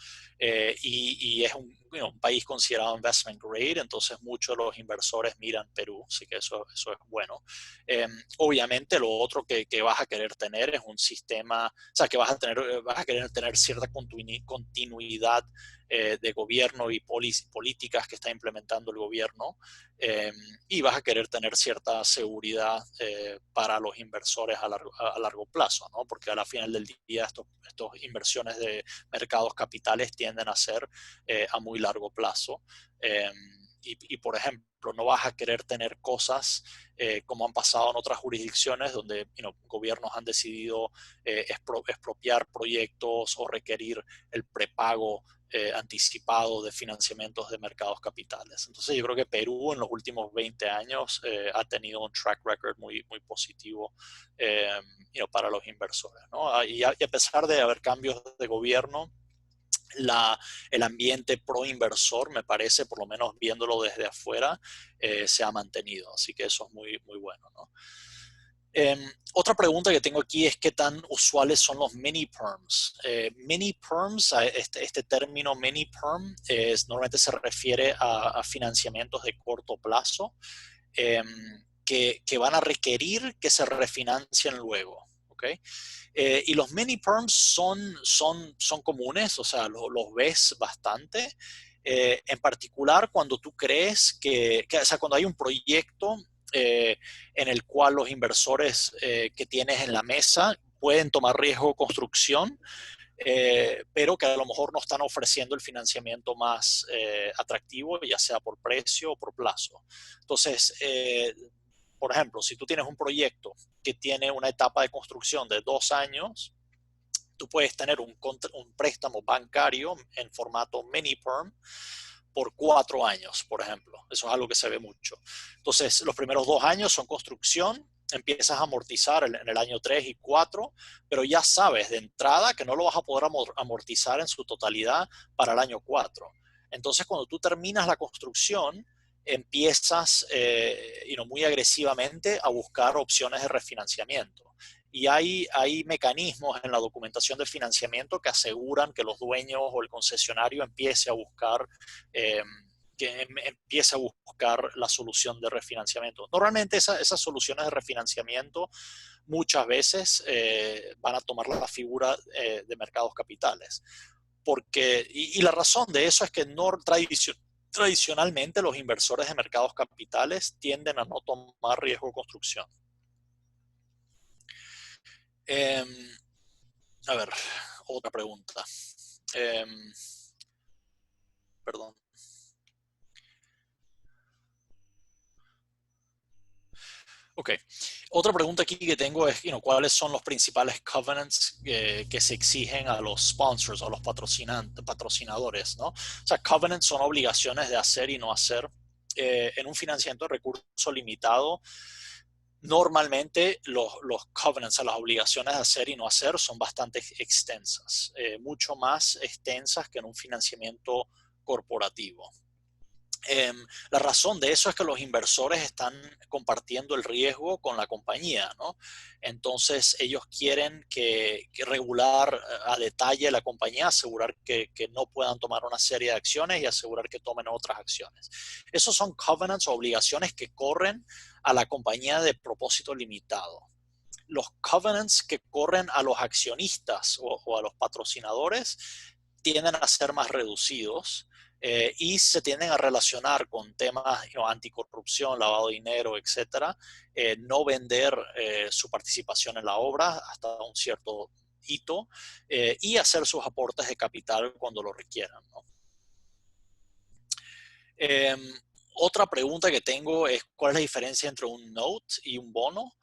y es un país considerado investment grade, entonces muchos de los inversores miran Perú, así que eso es bueno. Obviamente lo otro que vas a querer tener es un sistema, o sea, que vas a querer tener cierta continuidad de gobierno y políticas que está implementando el gobierno, y vas a querer tener cierta seguridad para los inversores a largo plazo, ¿no? Porque a la final del día estas inversiones de mercados capitales tienden a ser a muy largo plazo. Por ejemplo, no vas a querer tener cosas como han pasado en otras jurisdicciones donde gobiernos han decidido expropiar proyectos o requerir el prepago anticipado de financiamientos de mercados capitales. Entonces yo creo que Perú en los últimos 20 años ha tenido un track record muy positivo para los inversores, ¿no? Y a pesar de haber cambios de gobierno, el ambiente pro inversor, me parece, por lo menos viéndolo desde afuera, se ha mantenido. Así que eso es muy bueno, ¿no? Otra pregunta que tengo aquí es qué tan usuales son los mini perms. Mini perms, este término mini perm, normalmente se refiere a financiamientos de corto plazo que van a requerir que se refinancien luego. ¿Okay? Y los mini perms son comunes, o sea, los ves bastante. En particular cuando tú crees o sea, cuando hay un proyecto en el cual los inversores que tienes en la mesa pueden tomar riesgo de construcción, pero que a lo mejor no están ofreciendo el financiamiento más atractivo, ya sea por precio o por plazo. Entonces, por ejemplo, si tú tienes un proyecto que tiene una etapa de construcción de 2 años, tú puedes tener un préstamo bancario en formato mini perm por 4 años, por ejemplo. Eso es algo que se ve mucho. Entonces, los primeros 2 años son construcción, empiezas a amortizar en el año 3 y 4, pero ya sabes de entrada que no lo vas a poder amortizar en su totalidad para el año 4. Entonces, cuando tú terminas la construcción, empiezas muy agresivamente a buscar opciones de refinanciamiento. Y hay mecanismos en la documentación de financiamiento que aseguran que los dueños o el concesionario empiece a buscar la solución de refinanciamiento. Normalmente esas soluciones de refinanciamiento muchas veces van a tomar la figura de mercados capitales. Y la razón de eso es que tradicionalmente los inversores de mercados capitales tienden a no tomar riesgo de construcción. A ver, otra pregunta. Perdón. Ok. Otra pregunta aquí que tengo es, ¿cuáles son los principales covenants que se exigen a los sponsors, a los patrocinadores, ¿no? O sea, covenants son obligaciones de hacer y no hacer. En un financiamiento de recurso limitado, normalmente los covenants, las obligaciones de hacer y no hacer, son bastante extensas, mucho más extensas que en un financiamiento corporativo. La razón de eso es que los inversores están compartiendo el riesgo con la compañía, ¿no? Entonces ellos quieren que regular a detalle la compañía, asegurar que no puedan tomar una serie de acciones y asegurar que tomen otras acciones. Esos son covenants o obligaciones que corren a la compañía de propósito limitado. Los covenants que corren a los accionistas o a los patrocinadores tienden a ser más reducidos y se tienden a relacionar con temas anticorrupción, lavado de dinero, etcétera. No vender su participación en la obra hasta un cierto hito y hacer sus aportes de capital cuando lo requieran, ¿no? Otra pregunta que tengo es cuál es la diferencia entre un note y un bono.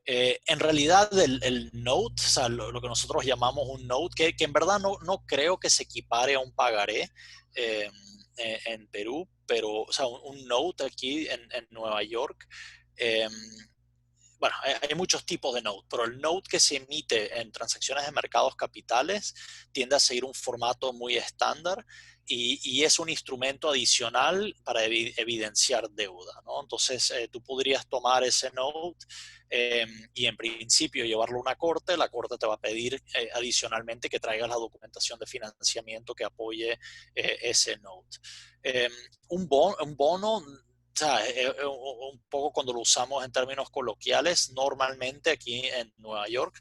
En realidad el note, o sea, lo que nosotros llamamos un note, que en verdad no creo que se equipare a un pagaré eh, en Perú, pero o sea, un note aquí en Nueva York, eh, bueno, hay muchos tipos de note, pero el note que se emite en transacciones de mercados capitales tiende a seguir un formato muy estándar y es un instrumento adicional para evidenciar deuda, ¿no? Entonces, tú podrías tomar ese note y en principio llevarlo a una corte. La corte te va a pedir adicionalmente que traigas la documentación de financiamiento que apoye ese note. Eh, un bono, o sea, un poco cuando lo usamos en términos coloquiales, normalmente aquí en Nueva York,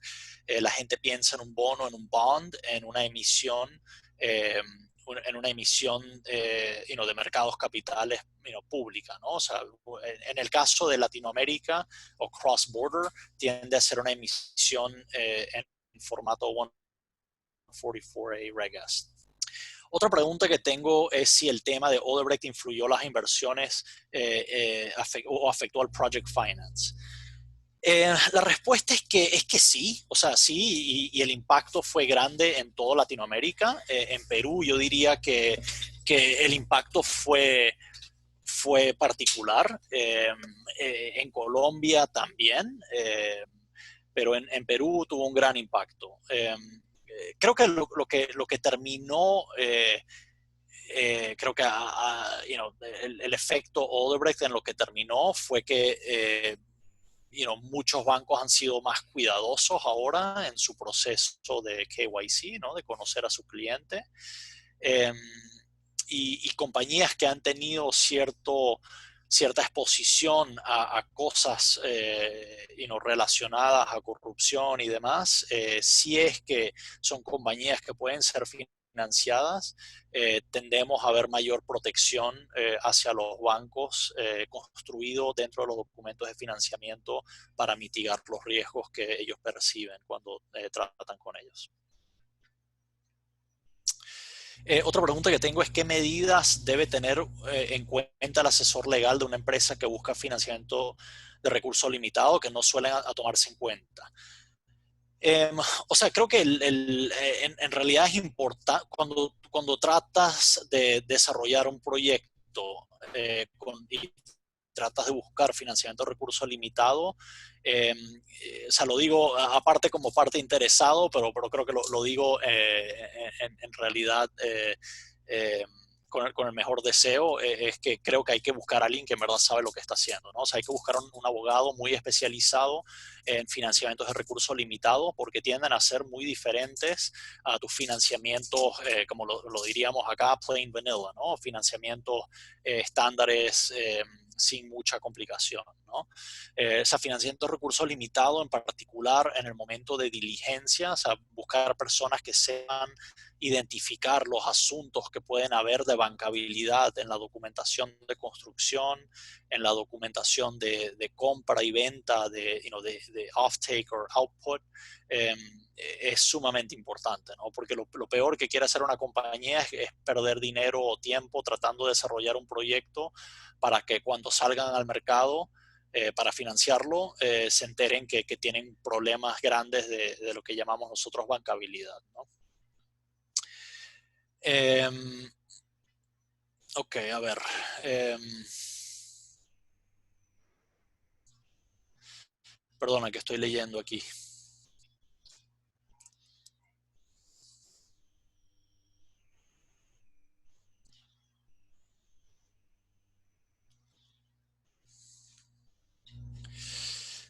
la gente piensa en un bono, en un bond, en una emisión, en una emisión de mercados capitales pública, ¿no? O sea, en el caso de Latinoamérica o cross-border, tiende a ser una emisión en formato 144A Reg S. Otra pregunta que tengo es si el tema de Odebrecht influyó las inversiones o afectó al project finance. La respuesta es que sí, o sea, sí, y el impacto fue grande en toda Latinoamérica. En Perú yo diría que el impacto fue particular. En Colombia también, pero en Perú tuvo un gran impacto. Creo que lo que terminó creo que el efecto Odebrecht en lo que terminó fue que muchos bancos han sido más cuidadosos ahora en su proceso de KYC, ¿no? De conocer a su cliente. Eh, y compañías que han tenido cierta exposición a cosas relacionadas a corrupción y demás, si es que son compañías que pueden ser financiadas, tendemos a ver mayor protección hacia los bancos construido dentro de los documentos de financiamiento para mitigar los riesgos que ellos perciben cuando tratan con ellos. Otra pregunta que tengo es qué medidas debe tener en cuenta el asesor legal de una empresa que busca financiamiento de recursos limitados que no suelen a tomarse en cuenta. O sea, creo que en realidad es importante cuando tratas de desarrollar un proyecto y tratas de buscar financiamiento de recursos limitados, o sea, lo digo aparte como parte interesado, pero creo que lo digo en realidad eh, con el mejor deseo, es que creo que hay que buscar a alguien que en verdad sabe lo que está haciendo, ¿no? O sea, hay que buscar un abogado muy especializado en financiamientos de recursos limitados porque tienden a ser muy diferentes a tus financiamientos, como lo diríamos acá, plain vanilla, ¿no? Financiamientos estándares sin mucha complicación, ¿no? Ese financiamiento de recursos limitados en particular en el momento de diligencia, o sea, buscar personas que sepan identificar los asuntos que pueden haber de bancabilidad en la documentación de construcción, en la documentación de compra y venta, de off-take or output, es sumamente importante, ¿no? Porque lo peor que quiere hacer una compañía es perder dinero o tiempo tratando de desarrollar un proyecto para que cuando salgan al mercado para financiarlo, se enteren que tienen problemas grandes de lo que llamamos nosotros bancabilidad, ¿no? Ok, a ver. Perdona que estoy leyendo aquí.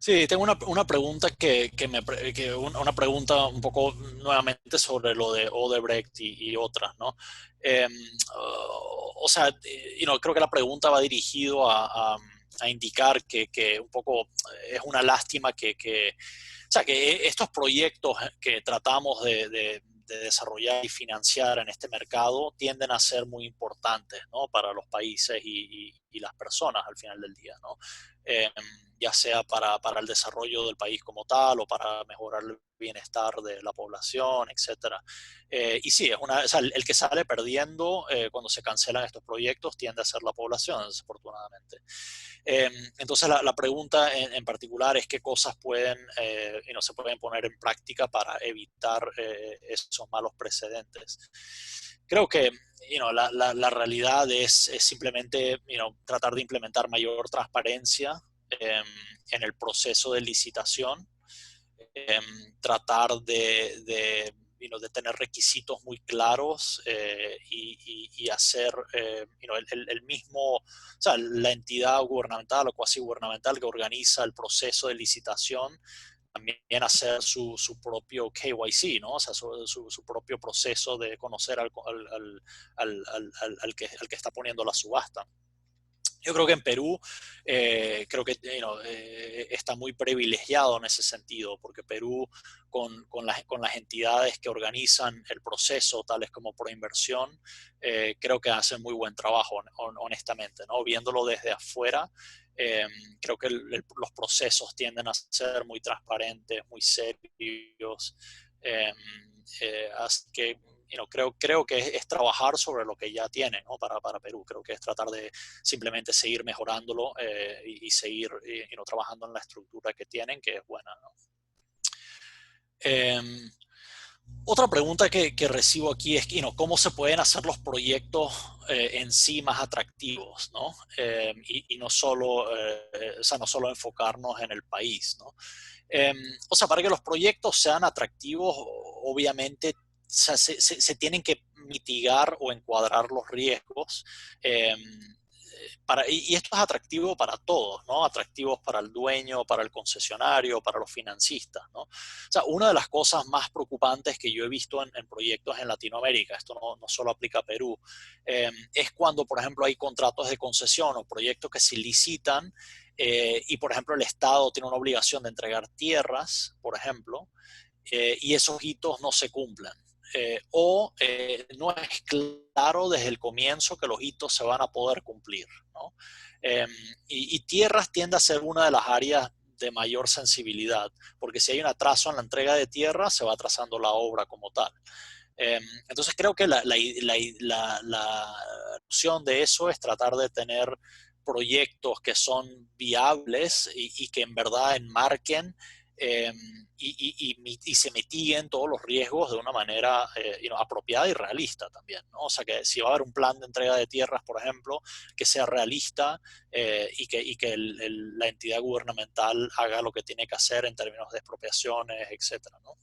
Sí, tengo una pregunta una pregunta un poco nuevamente sobre lo de Odebrecht y otras, ¿no? Eh, o sea, creo que la pregunta va dirigido a indicar que un poco es una lástima o sea, que estos proyectos que tratamos de desarrollar y financiar en este mercado tienden a ser muy importantes, ¿no? Para los países y las personas al final del día, ¿no? eh, ya sea para el desarrollo del país como tal o para mejorar el bienestar de la población, etcétera. Y sí, o sea, el que sale perdiendo cuando se cancelan estos proyectos tiende a ser la población, desafortunadamente. Entonces, la pregunta en particular es qué cosas pueden y no se pueden poner en práctica para evitar esos malos precedentes. Creo que la realidad es simplemente tratar de implementar mayor transparencia en el proceso de licitación, tratar de tener requisitos muy claros y hacer el mismo, o sea, la entidad gubernamental o cuasi gubernamental que organiza el proceso de licitación también hacer su propio KYC, ¿no? O sea, su propio proceso de conocer al que está poniendo la subasta. Yo creo que en Perú creo que está muy privilegiado en ese sentido, porque Perú con las entidades que organizan el proceso, tales como Proinversión, creo que hacen muy buen trabajo, honestamente, ¿no? Viéndolo desde afuera, creo que los procesos tienden a ser muy transparentes, muy serios. Eh, Así que creo que es trabajar sobre lo que ya tiene, ¿no? para Perú. Creo que es tratar de simplemente seguir mejorándolo y seguir trabajando en la estructura que tienen, que es buena, ¿no? Otra pregunta que recibo aquí es cómo se pueden hacer los proyectos en sí más atractivos, ¿no? Y no solo, o sea, no solo enfocarnos en el país, ¿no? O sea, para que los proyectos sean atractivos, obviamente se tienen que mitigar o encuadrar los riesgos. Y esto es atractivo para todos, ¿no? Atractivos para el dueño, para el concesionario, para los financistas, ¿no? O sea, una de las cosas más preocupantes que yo he visto en proyectos en Latinoamérica, esto no solo aplica a Perú, es cuando, por ejemplo, hay contratos de concesión o proyectos que se licitan y, por ejemplo, el Estado tiene una obligación de entregar tierras, por ejemplo, y esos hitos no se cumplen. No es claro desde el comienzo que los hitos se van a poder cumplir, ¿no? Y tierras tiende a ser una de las áreas de mayor sensibilidad, porque si hay un atraso en la entrega de tierra, se va atrasando la obra como tal. Entonces creo que la opción de eso es tratar de tener proyectos que son viables y que en verdad enmarquen eh, y se mitiguen todos los riesgos de una manera apropiada y realista también, ¿no? O sea, que si va a haber un plan de entrega de tierras, por ejemplo, que sea realista y que la entidad gubernamental haga lo que tiene que hacer en términos de expropiaciones, etcétera, ¿no?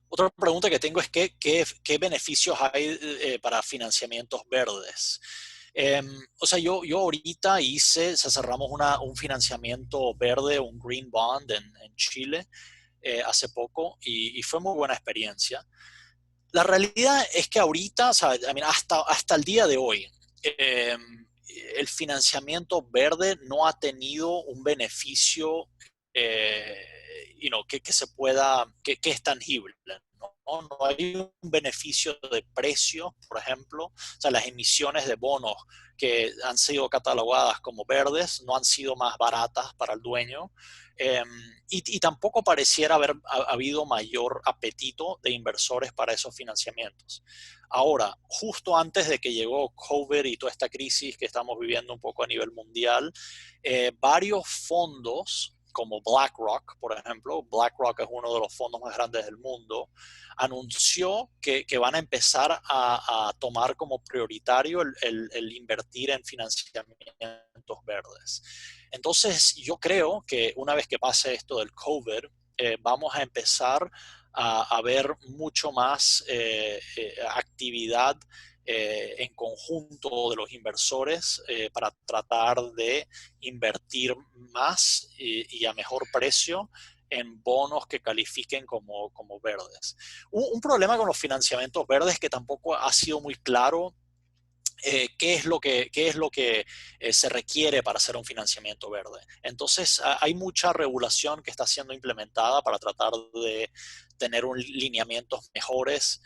Otra pregunta que tengo es ¿qué beneficios hay para financiamientos verdes? O sea, yo ahorita cerramos un financiamiento verde, un green bond en Chile hace poco y fue muy buena experiencia. La realidad es que ahorita, o sea, hasta el día de hoy, eh, el financiamiento verde no ha tenido un beneficio que se pueda, que es tangible. No hay un beneficio de precio, por ejemplo. O sea, las emisiones de bonos que han sido catalogadas como verdes no han sido más baratas para el dueño. Eh, y tampoco pareciera haber habido mayor apetito de inversores para esos financiamientos. Ahora, justo antes de que llegó COVID y toda esta crisis que estamos viviendo un poco a nivel mundial, varios fondos como BlackRock, por ejemplo, BlackRock es uno de los fondos más grandes del mundo, anunció que van a empezar a tomar como prioritario el invertir en financiamientos verdes. Entonces, yo creo que una vez que pase esto del COVID, vamos a empezar a ver mucho más actividad en conjunto de los inversores para tratar de invertir más y a mejor precio en bonos que califiquen como verdes. Un problema con los financiamientos verdes es que tampoco ha sido muy claro qué es lo que se requiere para hacer un financiamiento verde. Entonces, hay mucha regulación que está siendo implementada para tratar de tener lineamientos mejores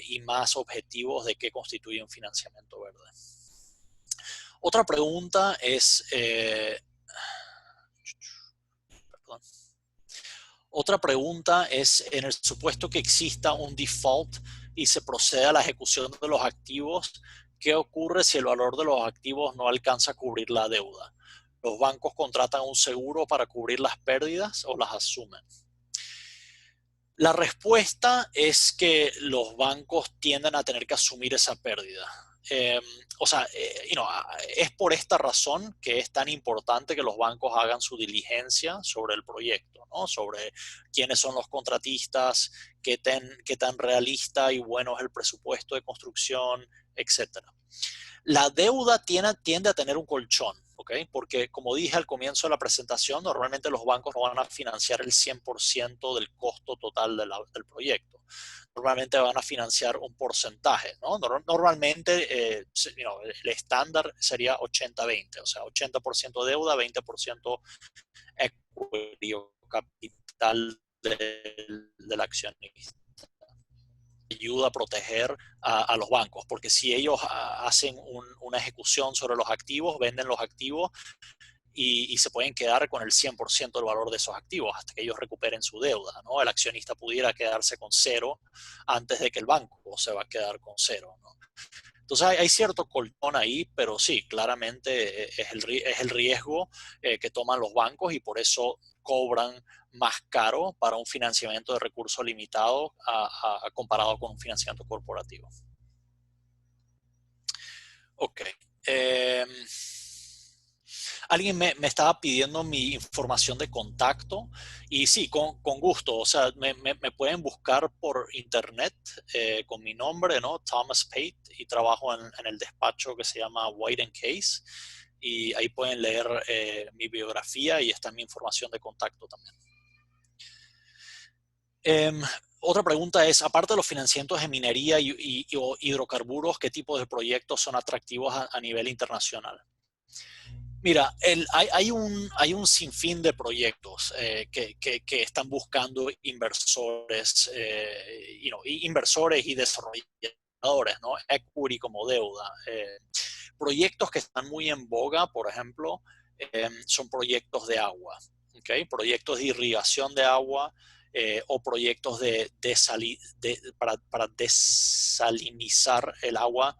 y más objetivos de qué constituye un financiamiento verde. Otra pregunta es, perdón. Otra pregunta es, en el supuesto que exista un default y se proceda a la ejecución de los activos, ¿qué ocurre si el valor de los activos no alcanza a cubrir la deuda? ¿Los bancos contratan un seguro para cubrir las pérdidas o las asumen? La respuesta es que los bancos tienden a tener que asumir esa pérdida. Eh, es por esta razón que es tan importante que los bancos hagan su diligencia sobre el proyecto, ¿no? Sobre quiénes son los contratistas, qué tan realista y bueno es el presupuesto de construcción, etcétera. La deuda tiende a tener un colchón, ¿ok? Porque como dije al comienzo de la presentación, normalmente los bancos no van a financiar el 100% del costo total del proyecto. Normalmente van a financiar un porcentaje, ¿no? Normalmente el estándar sería 80-20, o sea, 80% deuda, 20% equity o capital del accionista. Ayuda a proteger a los bancos, porque si ellos hacen una ejecución sobre los activos, venden los activos y se pueden quedar con el 100% del valor de esos activos hasta que ellos recuperen su deuda, ¿no? El accionista pudiera quedarse con cero antes de que el banco se va a quedar con cero, ¿no? Entonces hay cierto colchón ahí, pero sí, claramente es el riesgo que toman los bancos y por eso cobran más caro para un financiamiento de recursos limitados comparado con un financiamiento corporativo. Ok. Eh, Alguien me estaba pidiendo mi información de contacto y sí, con gusto. O sea, me pueden buscar por internet con mi nombre, ¿no? Thomas Pate, y trabajo en el despacho que se llama White Case. Y ahí pueden leer mi biografía y está mi información de contacto también. Otra pregunta es, aparte de los financiamientos de minería o hidrocarburos, ¿qué tipos de proyectos son atractivos a nivel internacional? Mira, hay un sinfín de proyectos que están buscando inversores, inversores y desarrolladores, ¿no? Equity como deuda. Proyectos que están muy en boga, por ejemplo, son proyectos de agua, ¿okay? Proyectos de irrigación de agua o proyectos para desalinizar el agua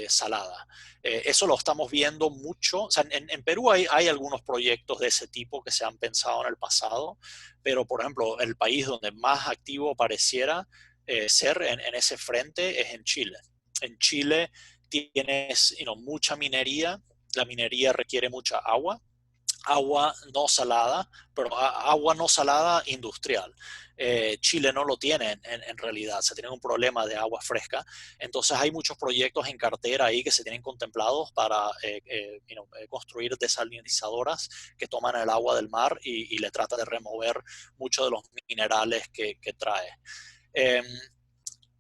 salada. Eso lo estamos viendo mucho. O sea, en Perú hay algunos proyectos de ese tipo que se han pensado en el pasado, pero por ejemplo, el país donde más activo pareciera ser en ese frente es en Chile. En Chile tienes mucha minería, la minería requiere mucha agua no salada, pero agua no salada industrial. Chile no lo tiene en realidad, se tiene un problema de agua fresca. Entonces hay muchos proyectos en cartera ahí que se tienen contemplados para construir desalinizadoras que toman el agua del mar y le trata de remover muchos de los minerales que trae. Eh,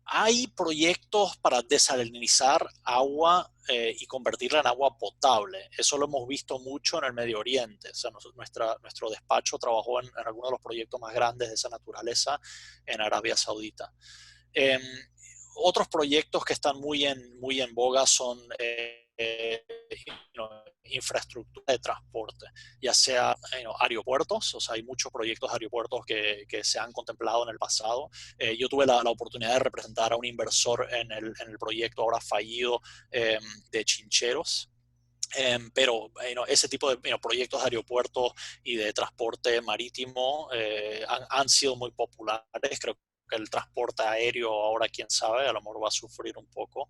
Hay proyectos para desalinizar agua y convertirla en agua potable. Eso lo hemos visto mucho en el Medio Oriente. O sea, nuestro despacho trabajó en algunos de los proyectos más grandes de esa naturaleza en Arabia Saudita. Eh, Otros proyectos que están muy en boga son infraestructura de transporte, ya sea aeropuertos. O sea, hay muchos proyectos de aeropuertos que se han contemplado en el pasado. Yo tuve la oportunidad de representar a un inversor en el proyecto ahora fallido de Chincheros. Pero ese tipo de proyectos de aeropuertos y de transporte marítimo han sido muy populares. Creo que el transporte aéreo ahora, quién sabe, a lo mejor va a sufrir un poco.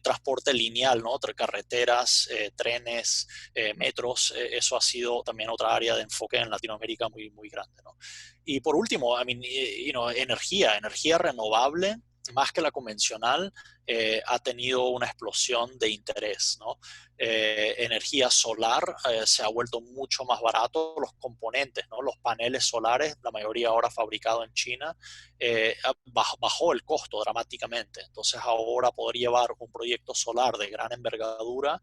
Transporte lineal, ¿no? Carreteras, trenes, metros, eso ha sido también otra área de enfoque en Latinoamérica muy, muy grande, ¿no? Y por último, energía renovable, más que la convencional, ha tenido una explosión de interés, ¿no? Energía solar se ha vuelto mucho más barato, los componentes, ¿no? Los paneles solares, la mayoría ahora fabricados en China, bajó el costo dramáticamente. Entonces ahora poder llevar un proyecto solar de gran envergadura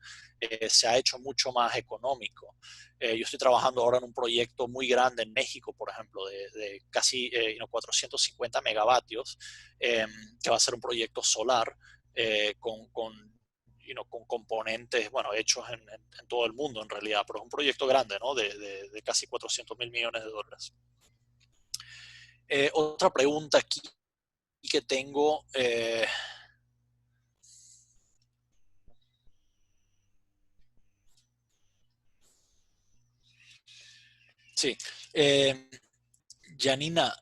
se ha hecho mucho más económico. Yo estoy trabajando ahora en un proyecto muy grande en México, por ejemplo, de casi 450 megavatios, que va a ser un proyecto solar con con componentes, bueno, hechos en todo el mundo en realidad, pero es un proyecto grande, ¿no? De casi 400.000 millones de dólares. Otra pregunta aquí que tengo, sí, Janina,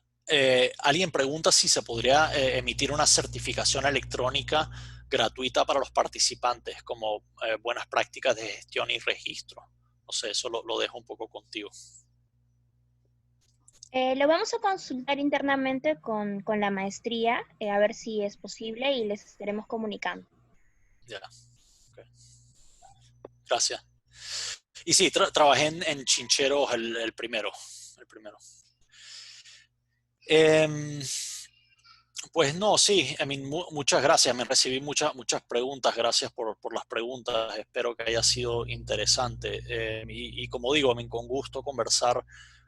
alguien pregunta si se podría emitir una certificación electrónica gratuita para los participantes, como buenas prácticas de gestión y registro. No sé, eso lo dejo un poco contigo. Lo vamos a consultar internamente con la maestría, a ver si es posible y les estaremos comunicando. Ya, okay. Gracias. Y sí, trabajé en Chincheros el primero. Eh, Pues no, sí, muchas gracias. Me recibí muchas preguntas. Gracias por las preguntas. Espero que haya sido interesante. Y como digo, con gusto conversar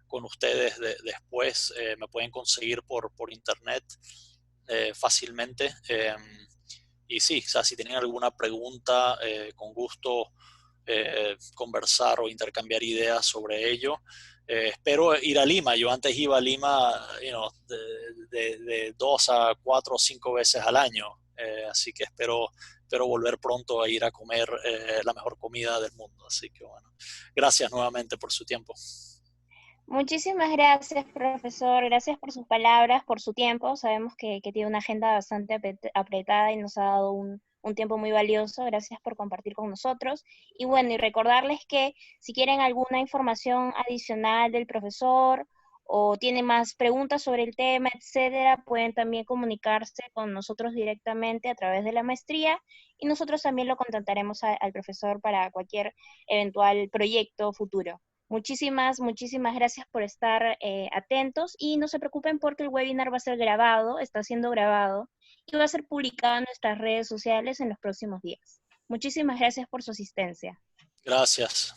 con ustedes después. Me pueden conseguir por internet fácilmente. Y sí, o sea, si tienen alguna pregunta, con gusto conversar o intercambiar ideas sobre ello. Espero ir a Lima. Yo antes iba a Lima de 2 a 4 o 5 veces al año. Así que espero volver pronto a ir a comer la mejor comida del mundo. Así que bueno, gracias nuevamente por su tiempo. Muchísimas gracias, profesor. Gracias por sus palabras, por su tiempo. Sabemos que tiene una agenda bastante apretada y nos ha dado un tiempo muy valioso. Gracias por compartir con nosotros. Y bueno, y recordarles que si quieren alguna información adicional del profesor o tienen más preguntas sobre el tema, etcétera, pueden también comunicarse con nosotros directamente a través de la maestría y nosotros también lo contactaremos al profesor para cualquier eventual proyecto futuro. Muchísimas gracias por estar atentos y no se preocupen porque el webinar va a ser grabado, está siendo grabado y va a ser publicado en nuestras redes sociales en los próximos días. Muchísimas gracias por su asistencia. Gracias.